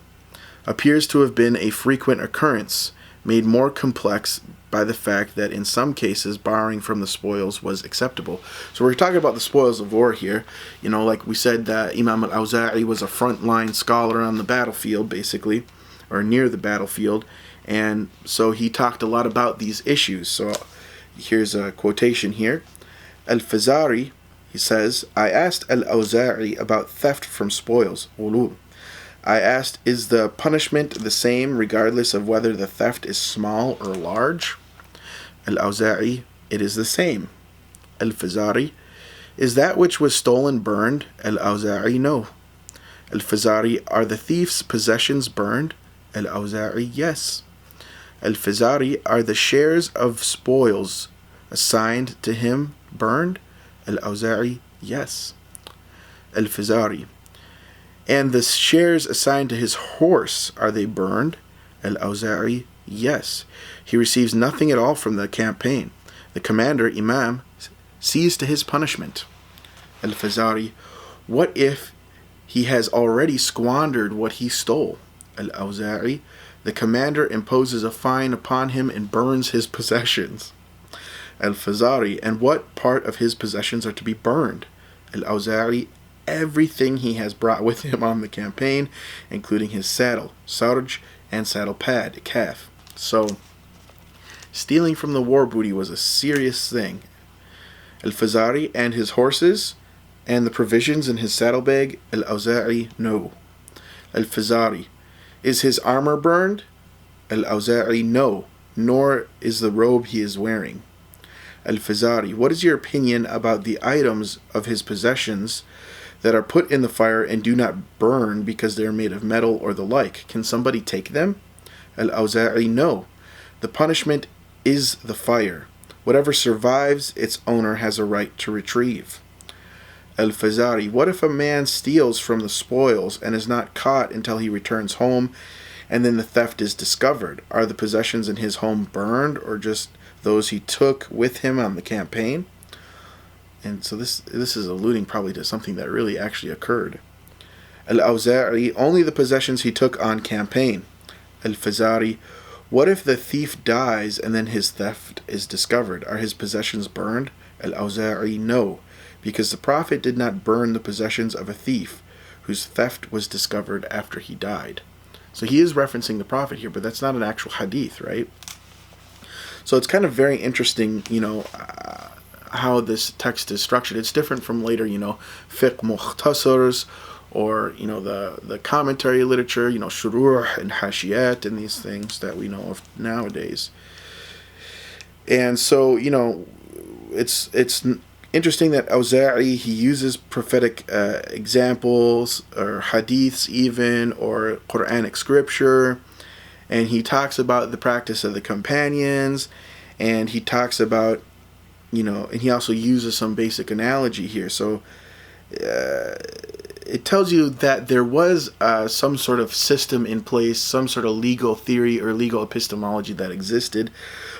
appears to have been a frequent occurrence, made more complex by the fact that in some cases borrowing from the spoils was acceptable. So we're talking about the spoils of war here. You know, like we said, Imam al-Awza'i was a frontline scholar on the battlefield, basically, or near the battlefield, and so he talked a lot about these issues. So here's a quotation here. Al-Fazari, he says, I asked al-Awza'i about theft from spoils, ulul. I asked, is the punishment the same regardless of whether the theft is small or large? Al-Awza'i, it is the same. Al-Fazari, is that which was stolen burned? Al-Awza'i, no. Al-Fazari, are the thief's possessions burned? Al-Awza'i, yes. Al-Fazari, are the shares of spoils assigned to him burned? Al-Awza'i, yes. Al-Fazari, and the shares assigned to his horse, are they burned? Al-Awza'i, yes. He receives nothing at all from the campaign. The commander, Imam, sees to his punishment. Al-Fazari, what if he has already squandered what he stole? Al-Awza'i, the commander imposes a fine upon him and burns his possessions. Al-Fazari, and what part of his possessions are to be burned? Al-Awza'i, everything he has brought with him on the campaign, including his saddle, sarj, and saddle pad, kaf. So, stealing from the war booty was a serious thing. Al-Fazari and his horses, and the provisions in his saddlebag, Al-Awza'i, no. Al-Fazari, is his armor burned? Al-Awza'i, no, nor is the robe he is wearing. Al-Fazari, what is your opinion about the items of his possessions that are put in the fire and do not burn because they are made of metal or the like? Can somebody take them? Al-Awza'i, no. The punishment is the fire. Whatever survives, its owner has a right to retrieve. Al-Fazari, what if a man steals from the spoils and is not caught until he returns home, and then the theft is discovered? Are the possessions in his home burned, or just those he took with him on the campaign? And so this is alluding probably to something that really actually occurred. Al-Awza'i, only the possessions he took on campaign. Al-Fazari, what if the thief dies and then his theft is discovered? Are his possessions burned? Al-Awza'i, no, because the Prophet did not burn the possessions of a thief whose theft was discovered after he died. So he is referencing the Prophet here, but that's not an actual hadith, right? So it's kind of very interesting, how this text is structured. It's different from later, fiqh mukhtasars, or, the commentary literature, shuruh and hashiyat and these things that we know of nowadays. And so, it's interesting that Awza'i, he uses prophetic examples, or hadiths even, or Quranic scripture, and he talks about the practice of the companions, and he talks about, and he also uses some basic analogy here. So it tells you that there was some sort of system in place, some sort of legal theory or legal epistemology that existed,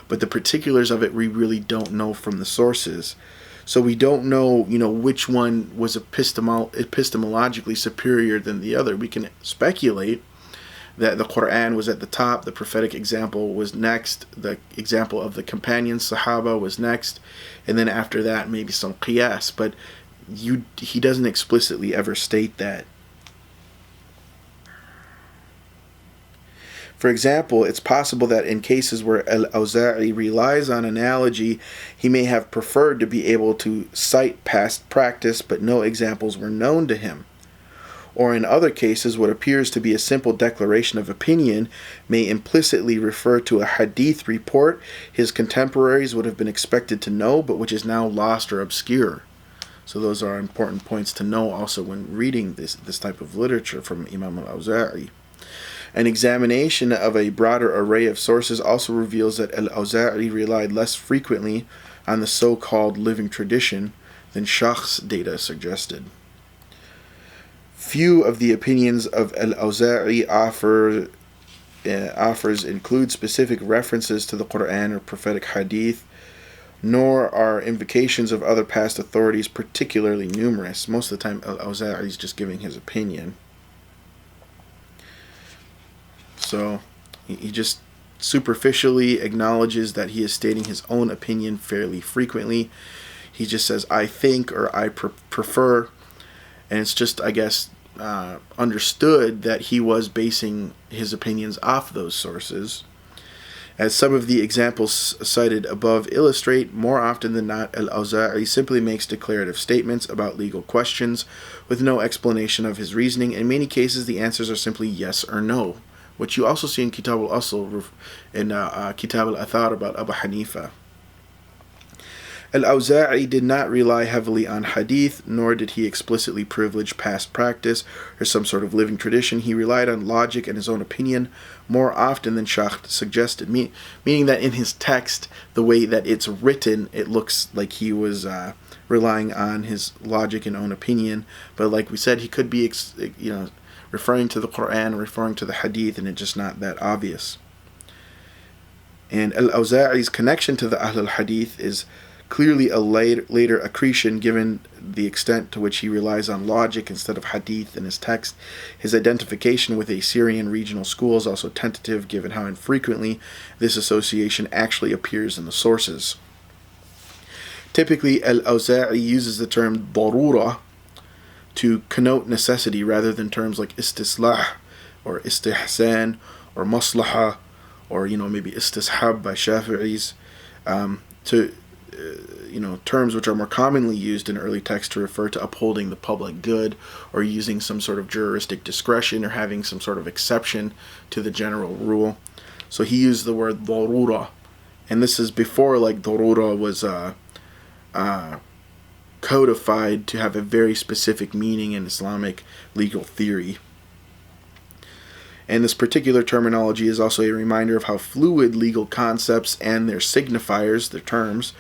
but the particulars of it we really don't know from the sources. So we don't know, which one was epistemologically superior than the other. We can speculate that the Quran was at the top, the prophetic example was next, the example of the companion Sahaba was next, and then after that maybe some qiyas, but he doesn't explicitly ever state that. For example, it's possible that in cases where al-Awza'i relies on analogy, he may have preferred to be able to cite past practice, but no examples were known to him. Or in other cases, what appears to be a simple declaration of opinion may implicitly refer to a hadith report his contemporaries would have been expected to know, but which is now lost or obscure. So those are important points to know also when reading this type of literature from Imam al-Awza'i. An examination of a broader array of sources also reveals that al-Awza'i relied less frequently on the so-called living tradition than Shaykh's data suggested. Few of the opinions of al-Awza'i offers include specific references to the Quran or prophetic hadith, nor are invocations of other past authorities particularly numerous. Most of the time al-Awza'i is just giving his opinion. So he just superficially acknowledges that he is stating his own opinion fairly frequently. He just says, I think, or I prefer, and it's just, I guess, understood that he was basing his opinions off those sources. As some of the examples cited above illustrate, more often than not, al-Awza'i simply makes declarative statements about legal questions with no explanation of his reasoning. In many cases, the answers are simply yes or no, which you also see in Kitab al-Asl and Kitab al-Athar about Abu Hanifa. Al-Awza'i did not rely heavily on hadith, nor did he explicitly privilege past practice or some sort of living tradition. He relied on logic and his own opinion more often than Shaykh suggested, meaning that in his text, the way that it's written, it looks like he was relying on his logic and own opinion. But like we said, he could be referring to the Quran, referring to the hadith, and it's just not that obvious. And al-Awza'i's connection to the Ahl al-Hadith is clearly a later accretion given the extent to which he relies on logic instead of hadith in his text. His identification with a Syrian regional school is also tentative given how infrequently this association actually appears in the sources. Typically, al-Awza'i uses the term darura to connote necessity rather than terms like istislah or istihsan or maslaha or maybe istishab by Shafi'is, terms which are more commonly used in early texts to refer to upholding the public good or using some sort of juristic discretion or having some sort of exception to the general rule. So he used the word darura, and this is before darura was codified to have a very specific meaning in Islamic legal theory. And this particular terminology is also a reminder of how fluid legal concepts and their signifiers, their terms,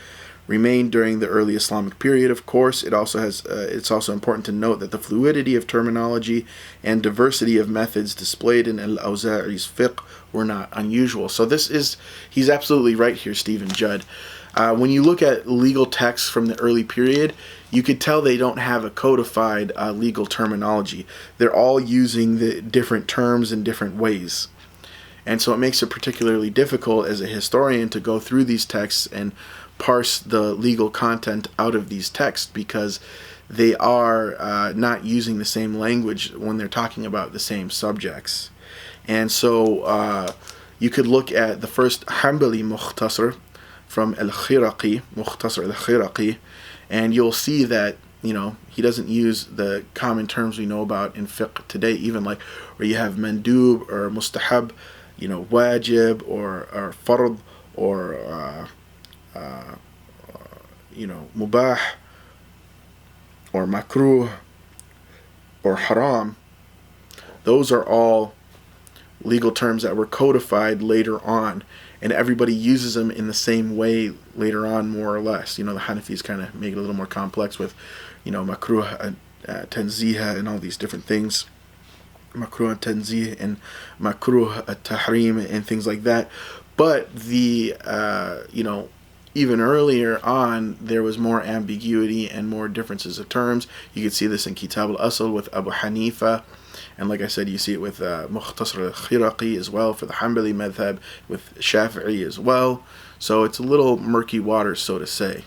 remained during the early Islamic period. Of course, it's also important to note that the fluidity of terminology and diversity of methods displayed in al-Awza'i's fiqh were not unusual. So he's absolutely right here, Stephen Judd. When you look at legal texts from the early period, you could tell they don't have a codified legal terminology. They're all using the different terms in different ways. And so it makes it particularly difficult as a historian to go through these texts and parse the legal content out of these texts because they are not using the same language when they're talking about the same subjects. And so you could look at the first Hanbali Mukhtasar from al-Khiraqi, Mukhtasar al-Khiraqi, and you'll see that he doesn't use the common terms we know about in fiqh today, even like where you have mandub or mustahab, wajib or fard or mubah or makruh or haram. Those are all legal terms that were codified later on, and everybody uses them in the same way later on, more or less. The Hanafis kind of make it a little more complex with, makruh, tanzih, and all these different things. Makruh tanzih and makruh tahrim and things like that. But the even earlier on, there was more ambiguity and more differences of terms. You could see this in Kitab al-Asl with Abu Hanifa. And like I said, you see it with Mukhtasar al-Khiraqi as well for the Hanbali madhhab, with Shafi'i as well. So it's a little murky waters, so to say.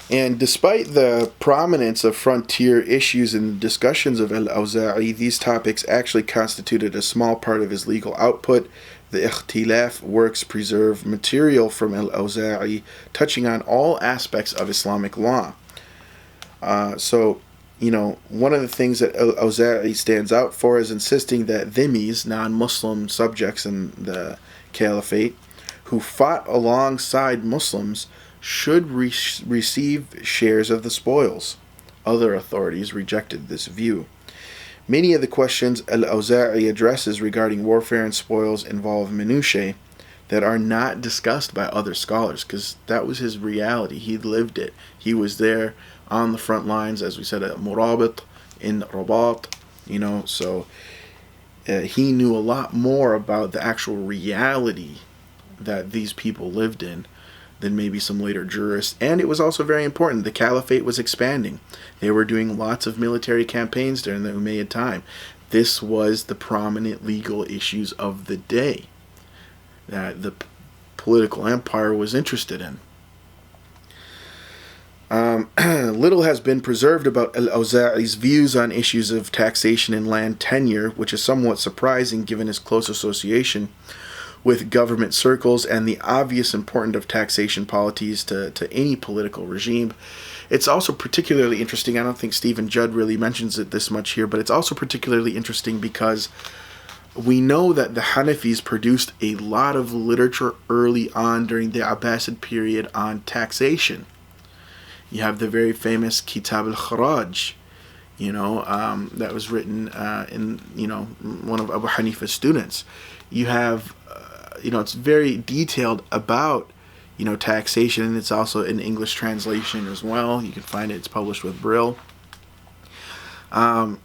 And despite the prominence of frontier issues in the discussions of al-Awza'i, these topics actually constituted a small part of his legal output. The Ikhtilaf works preserve material from al-Awza'i, touching on all aspects of Islamic law. One of the things that al-Awza'i stands out for is insisting that dhimmis, non-Muslim subjects in the Caliphate, who fought alongside Muslims, should receive shares of the spoils. Other authorities rejected this view. Many of the questions al-Awza'i addresses regarding warfare and spoils involve minutiae that are not discussed by other scholars, because that was his reality. He lived it. He was there on the front lines, as we said, at Murabit, in Rabat, so he knew a lot more about the actual reality that these people lived in than maybe some later jurists. And it was also very important. The Caliphate was expanding. They were doing lots of military campaigns during the Umayyad time. This was the prominent legal issues of the day that the political empire was interested in. Little has been preserved about al-Awza'i's views on issues of taxation and land tenure, which is somewhat surprising given his close association with government circles and the obvious importance of taxation policies to any political regime. It's also particularly interesting, I don't think Stephen Judd really mentions it this much here, but it's also particularly interesting because we know that the Hanafis produced a lot of literature early on during the Abbasid period on taxation. You have the very famous Kitab al-Kharaj, that was written in, one of Abu Hanifa's students. You have it's very detailed about, taxation, and it's also an English translation as well. You can find it. It's published with Brill. A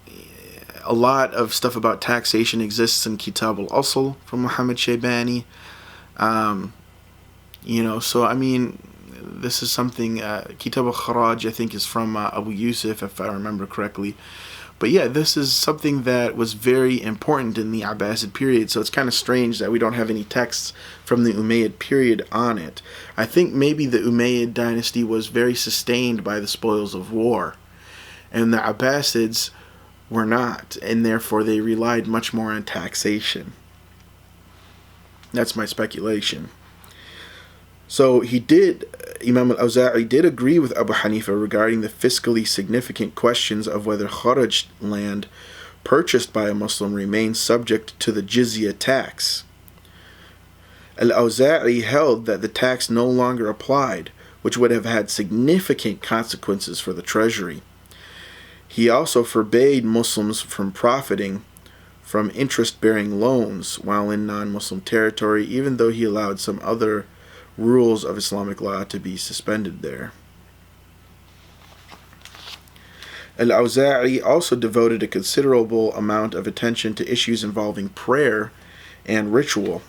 lot of stuff about taxation exists in Kitab al-Asl from Muhammad Shaybani. This is something, Kitab al-Kharaj, I think, is from Abu Yusuf, if I remember correctly. But yeah, this is something that was very important in the Abbasid period, so it's kind of strange that we don't have any texts from the Umayyad period on it. I think maybe the Umayyad dynasty was very sustained by the spoils of war, and the Abassids were not, and therefore they relied much more on taxation. That's my speculation. So Imam al-Awza'i did agree with Abu Hanifa regarding the fiscally significant questions of whether Kharaj land purchased by a Muslim remains subject to the jizya tax. Al-Awza'i held that the tax no longer applied, which would have had significant consequences for the treasury. He also forbade Muslims from profiting from interest-bearing loans while in non-Muslim territory, even though he allowed some other rules of Islamic law to be suspended there. Al-Awza'i also devoted a considerable amount of attention to issues involving prayer and ritual.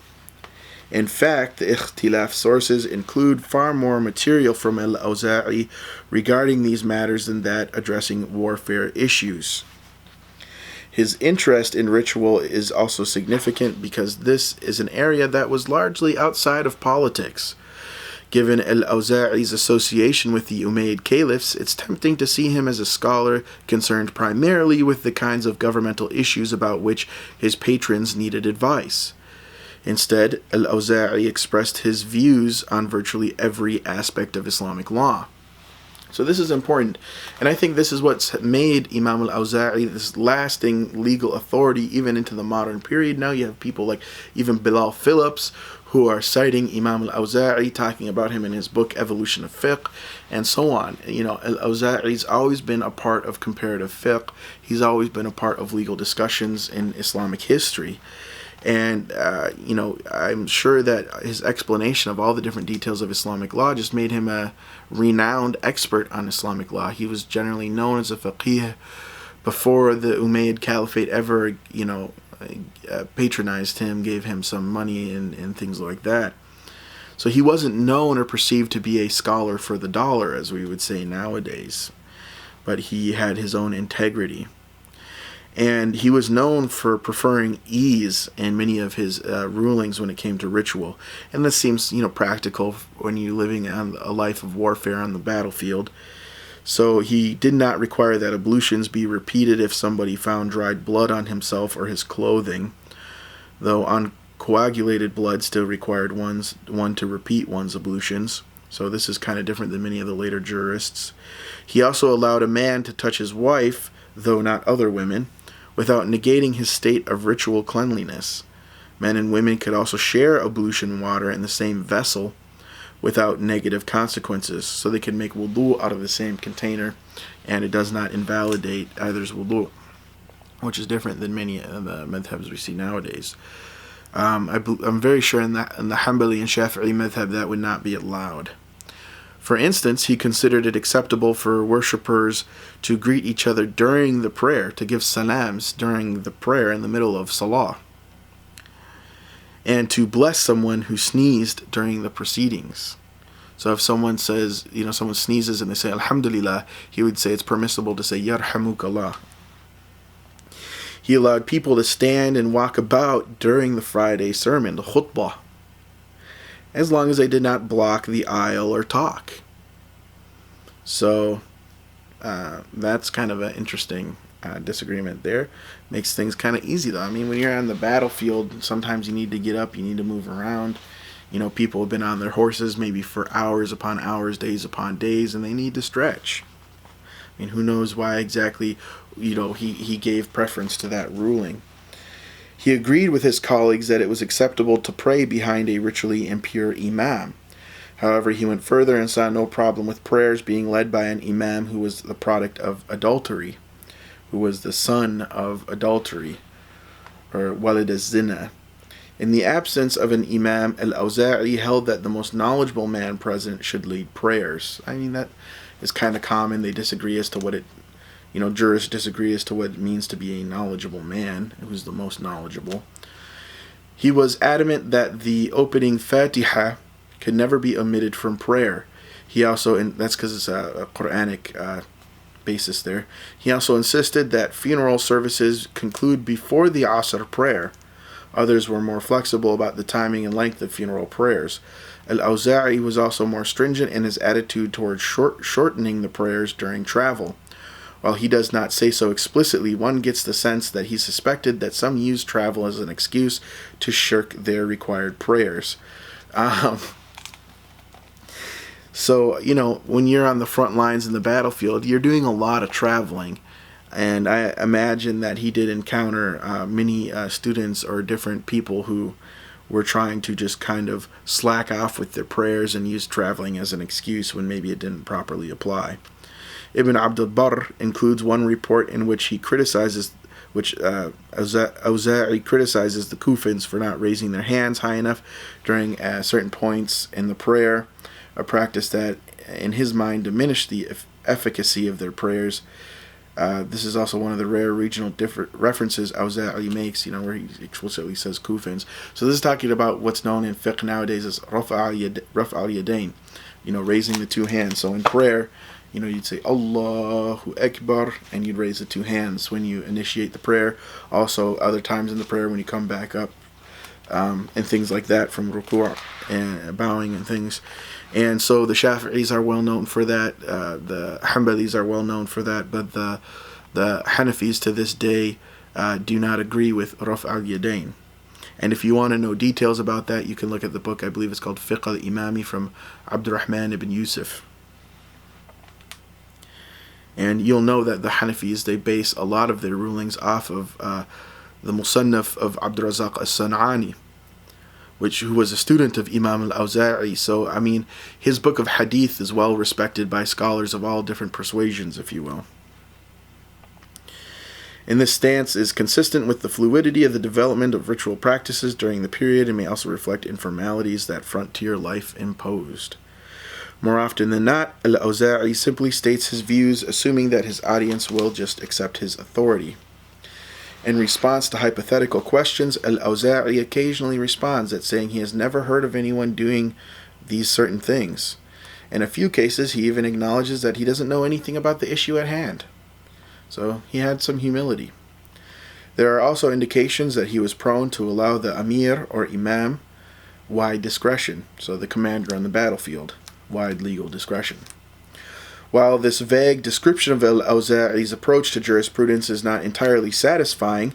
In fact, the Ikhtilaf sources include far more material from al-Awza'i regarding these matters than that addressing warfare issues. His interest in ritual is also significant because this is an area that was largely outside of politics. Given al-Awza'i's association with the Umayyad Caliphs, it's tempting to see him as a scholar concerned primarily with the kinds of governmental issues about which his patrons needed advice. Instead, al-Awza'i expressed his views on virtually every aspect of Islamic law. So this is important, and I think this is what's made Imam al-Awza'i this lasting legal authority even into the modern period. Now you have people like even Bilal Phillips who are citing Imam al-Awza'i, talking about him in his book Evolution of Fiqh, and so on. Al-Awza'i's always been a part of comparative fiqh. He's always been a part of legal discussions in Islamic history. And, I'm sure that his explanation of all the different details of Islamic law just made him a renowned expert on Islamic law. He was generally known as a faqih before the Umayyad Caliphate ever, patronized him, gave him some money and things like that. So he wasn't known or perceived to be a scholar for the dollar, as we would say nowadays, but he had his own integrity. And he was known for preferring ease in many of his rulings when it came to ritual. And this seems, practical when you're living on a life of warfare on the battlefield. So he did not require that ablutions be repeated if somebody found dried blood on himself or his clothing, though uncoagulated blood still required one to repeat one's ablutions. So this is kind of different than many of the later jurists. He also allowed a man to touch his wife, though not other women, without negating his state of ritual cleanliness. Men and women could also share ablution water in the same vessel without negative consequences. So they can make wudu out of the same container, and it does not invalidate either's wudu, which is different than many of the madhhabs we see nowadays. I'm very sure in the Hanbali and Shafi'i madhhab that would not be allowed. For instance, he considered it acceptable for worshippers to greet each other during the prayer, to give salams during the prayer in the middle of salah, and to bless someone who sneezed during the proceedings. So if someone says, someone sneezes and they say alhamdulillah, he would say it's permissible to say yarhamukallah. He allowed people to stand and walk about during the Friday sermon, the khutbah, as long as they did not block the aisle or talk. So that's kind of an interesting disagreement there. Makes things kind of easy, though. I mean, when you're on the battlefield, sometimes you need to get up, you need to move around. People have been on their horses maybe for hours upon hours, days upon days, and they need to stretch. I mean, who knows why exactly, he gave preference to that ruling. He agreed with his colleagues that it was acceptable to pray behind a ritually impure imam. However, he went further and saw no problem with prayers being led by an imam who was the product of adultery, who was the son of adultery, or walid az-zina. In the absence of an imam, al-Awza'i held that the most knowledgeable man present should lead prayers. I mean, that is kind of common. They disagree as to what it jurists disagree as to what it means to be a knowledgeable man, who's the most knowledgeable. He was adamant that the opening Fatiha could never be omitted from prayer. He also, and that's because it's a Quranic basis there, he also insisted that funeral services conclude before the Asr prayer. Others were more flexible about the timing and length of funeral prayers. Al-Awza'i was also more stringent in his attitude towards shortening the prayers during travel. While he does not say so explicitly, one gets the sense that he suspected that some used travel as an excuse to shirk their required prayers. So, when you're on the front lines in the battlefield, you're doing a lot of traveling. And I imagine that he did encounter many students or different people who were trying to just kind of slack off with their prayers and use traveling as an excuse when maybe it didn't properly apply. Ibn Abd al-Barr includes one report in which he criticizes, Awza'i criticizes the Kufans for not raising their hands high enough during certain points in the prayer, a practice that, in his mind, diminished the efficacy of their prayers. This is also one of the rare regional references Awza'i makes, where he explicitly says Kufans. So this is talking about what's known in fiqh nowadays as raf' al-yadayn, raising the two hands. So in prayer, you'd say Allahu Akbar, and you'd raise the two hands when you initiate the prayer. Also, other times in the prayer when you come back up, and things like that from ruku' and bowing and things. And so the Shafi'is are well known for that. The Hanbalis are well known for that, but the Hanafis to this day do not agree with raf' al-yadayn. And if you want to know details about that, you can look at the book, I believe it's called Fiqh al-Imami from al-Rahman ibn Yusuf. And you'll know that the Hanafis, they base a lot of their rulings off of the Musannaf of Abd al-Razzaq as-San'ani, who was a student of Imam al-Awzai. So, I mean, his book of hadith is well respected by scholars of all different persuasions, if you will. And this stance is consistent with the fluidity of the development of ritual practices during the period and may also reflect informalities that frontier life imposed. More often than not, al-Awza'i simply states his views, assuming that his audience will just accept his authority. In response to hypothetical questions, al-Awza'i occasionally responds at saying he has never heard of anyone doing these certain things. In a few cases, he even acknowledges that he doesn't know anything about the issue at hand. So he had some humility. There are also indications that he was prone to allow the Amir or Imam wide discretion, so the commander on the battlefield, wide legal discretion. While this vague description of al-Awza'i's approach to jurisprudence is not entirely satisfying,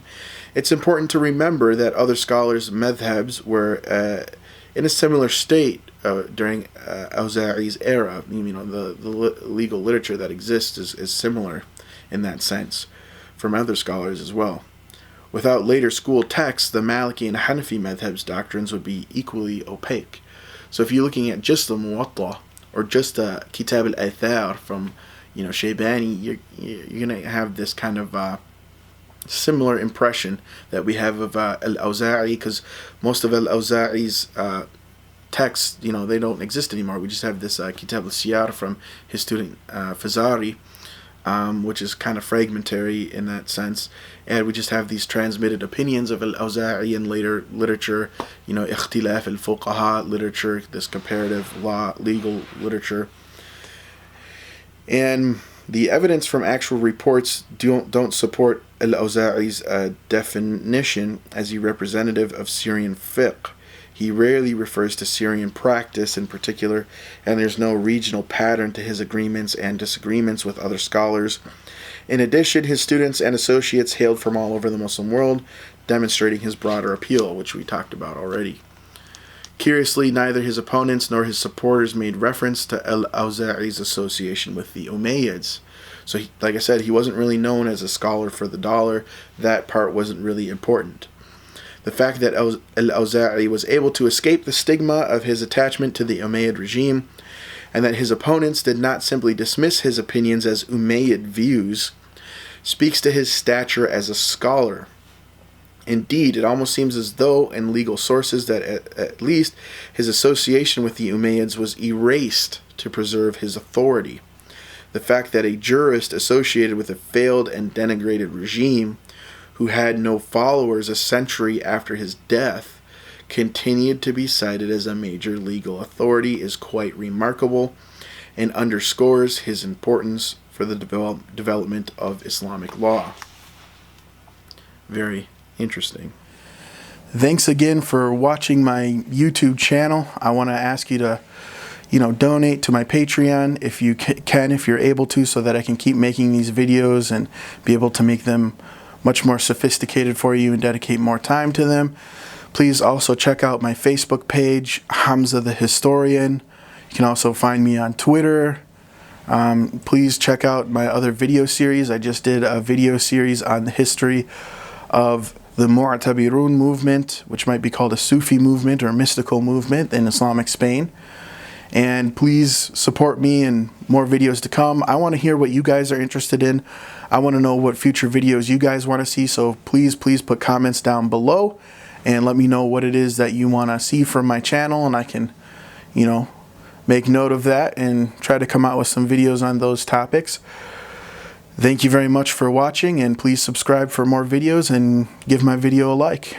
it's important to remember that other scholars' madhhabs were in a similar state during Awza'i's era. The legal literature that exists is similar in that sense from other scholars as well. Without later school texts, the Maliki and Hanafi madhab's doctrines would be equally opaque. So if you're looking at just the Muwatta or just the Kitab al-Athar from Shaybani, you're going to have this kind of similar impression that we have of al-Awza'i, because most of al-Awza'i's texts, they don't exist anymore. We just have this Kitab al-Siyar from his student Fazari, which is kind of fragmentary in that sense, and we just have these transmitted opinions of al-Awza'i in later literature, ikhtilaf al-fuqaha literature, this comparative law, legal literature. And the evidence from actual reports don't support al-Awza'i's definition as a representative of Syrian fiqh. He rarely refers to Syrian practice in particular, and there's no regional pattern to his agreements and disagreements with other scholars. In addition, his students and associates hailed from all over the Muslim world, demonstrating his broader appeal, which we talked about already. Curiously, neither his opponents nor his supporters made reference to al-Awza'i's association with the Umayyads. So, like I said, he wasn't really known as a scholar for the dollar. That part wasn't really important. The fact that al-Awza'i was able to escape the stigma of his attachment to the Umayyad regime, and that his opponents did not simply dismiss his opinions as Umayyad views, speaks to his stature as a scholar. Indeed, it almost seems as though in legal sources that at least his association with the Umayyads was erased to preserve his authority. The fact that a jurist associated with a failed and denigrated regime, who had no followers a century after his death, continued to be cited as a major legal authority is quite remarkable and underscores his importance for the development of Islamic law. Very interesting. Thanks again for watching my YouTube channel. I want to ask you to donate to my Patreon if you can, if you're able to, so that I can keep making these videos and be able to make them much more sophisticated for you and dedicate more time to them. Please also check out my Facebook page, Hamza the Historian. You can also find me on Twitter. Please check out my other video series. I just did a video series on the history of the Mu'tabirun movement, which might be called a Sufi movement or mystical movement in Islamic Spain. And please support me in more videos to come. I want to hear what you guys are interested in. I want to know what future videos you guys want to see. So please put comments down below and let me know what it is that you want to see from my channel. And I can, make note of that and try to come out with some videos on those topics. Thank you very much for watching, and please subscribe for more videos and give my video a like.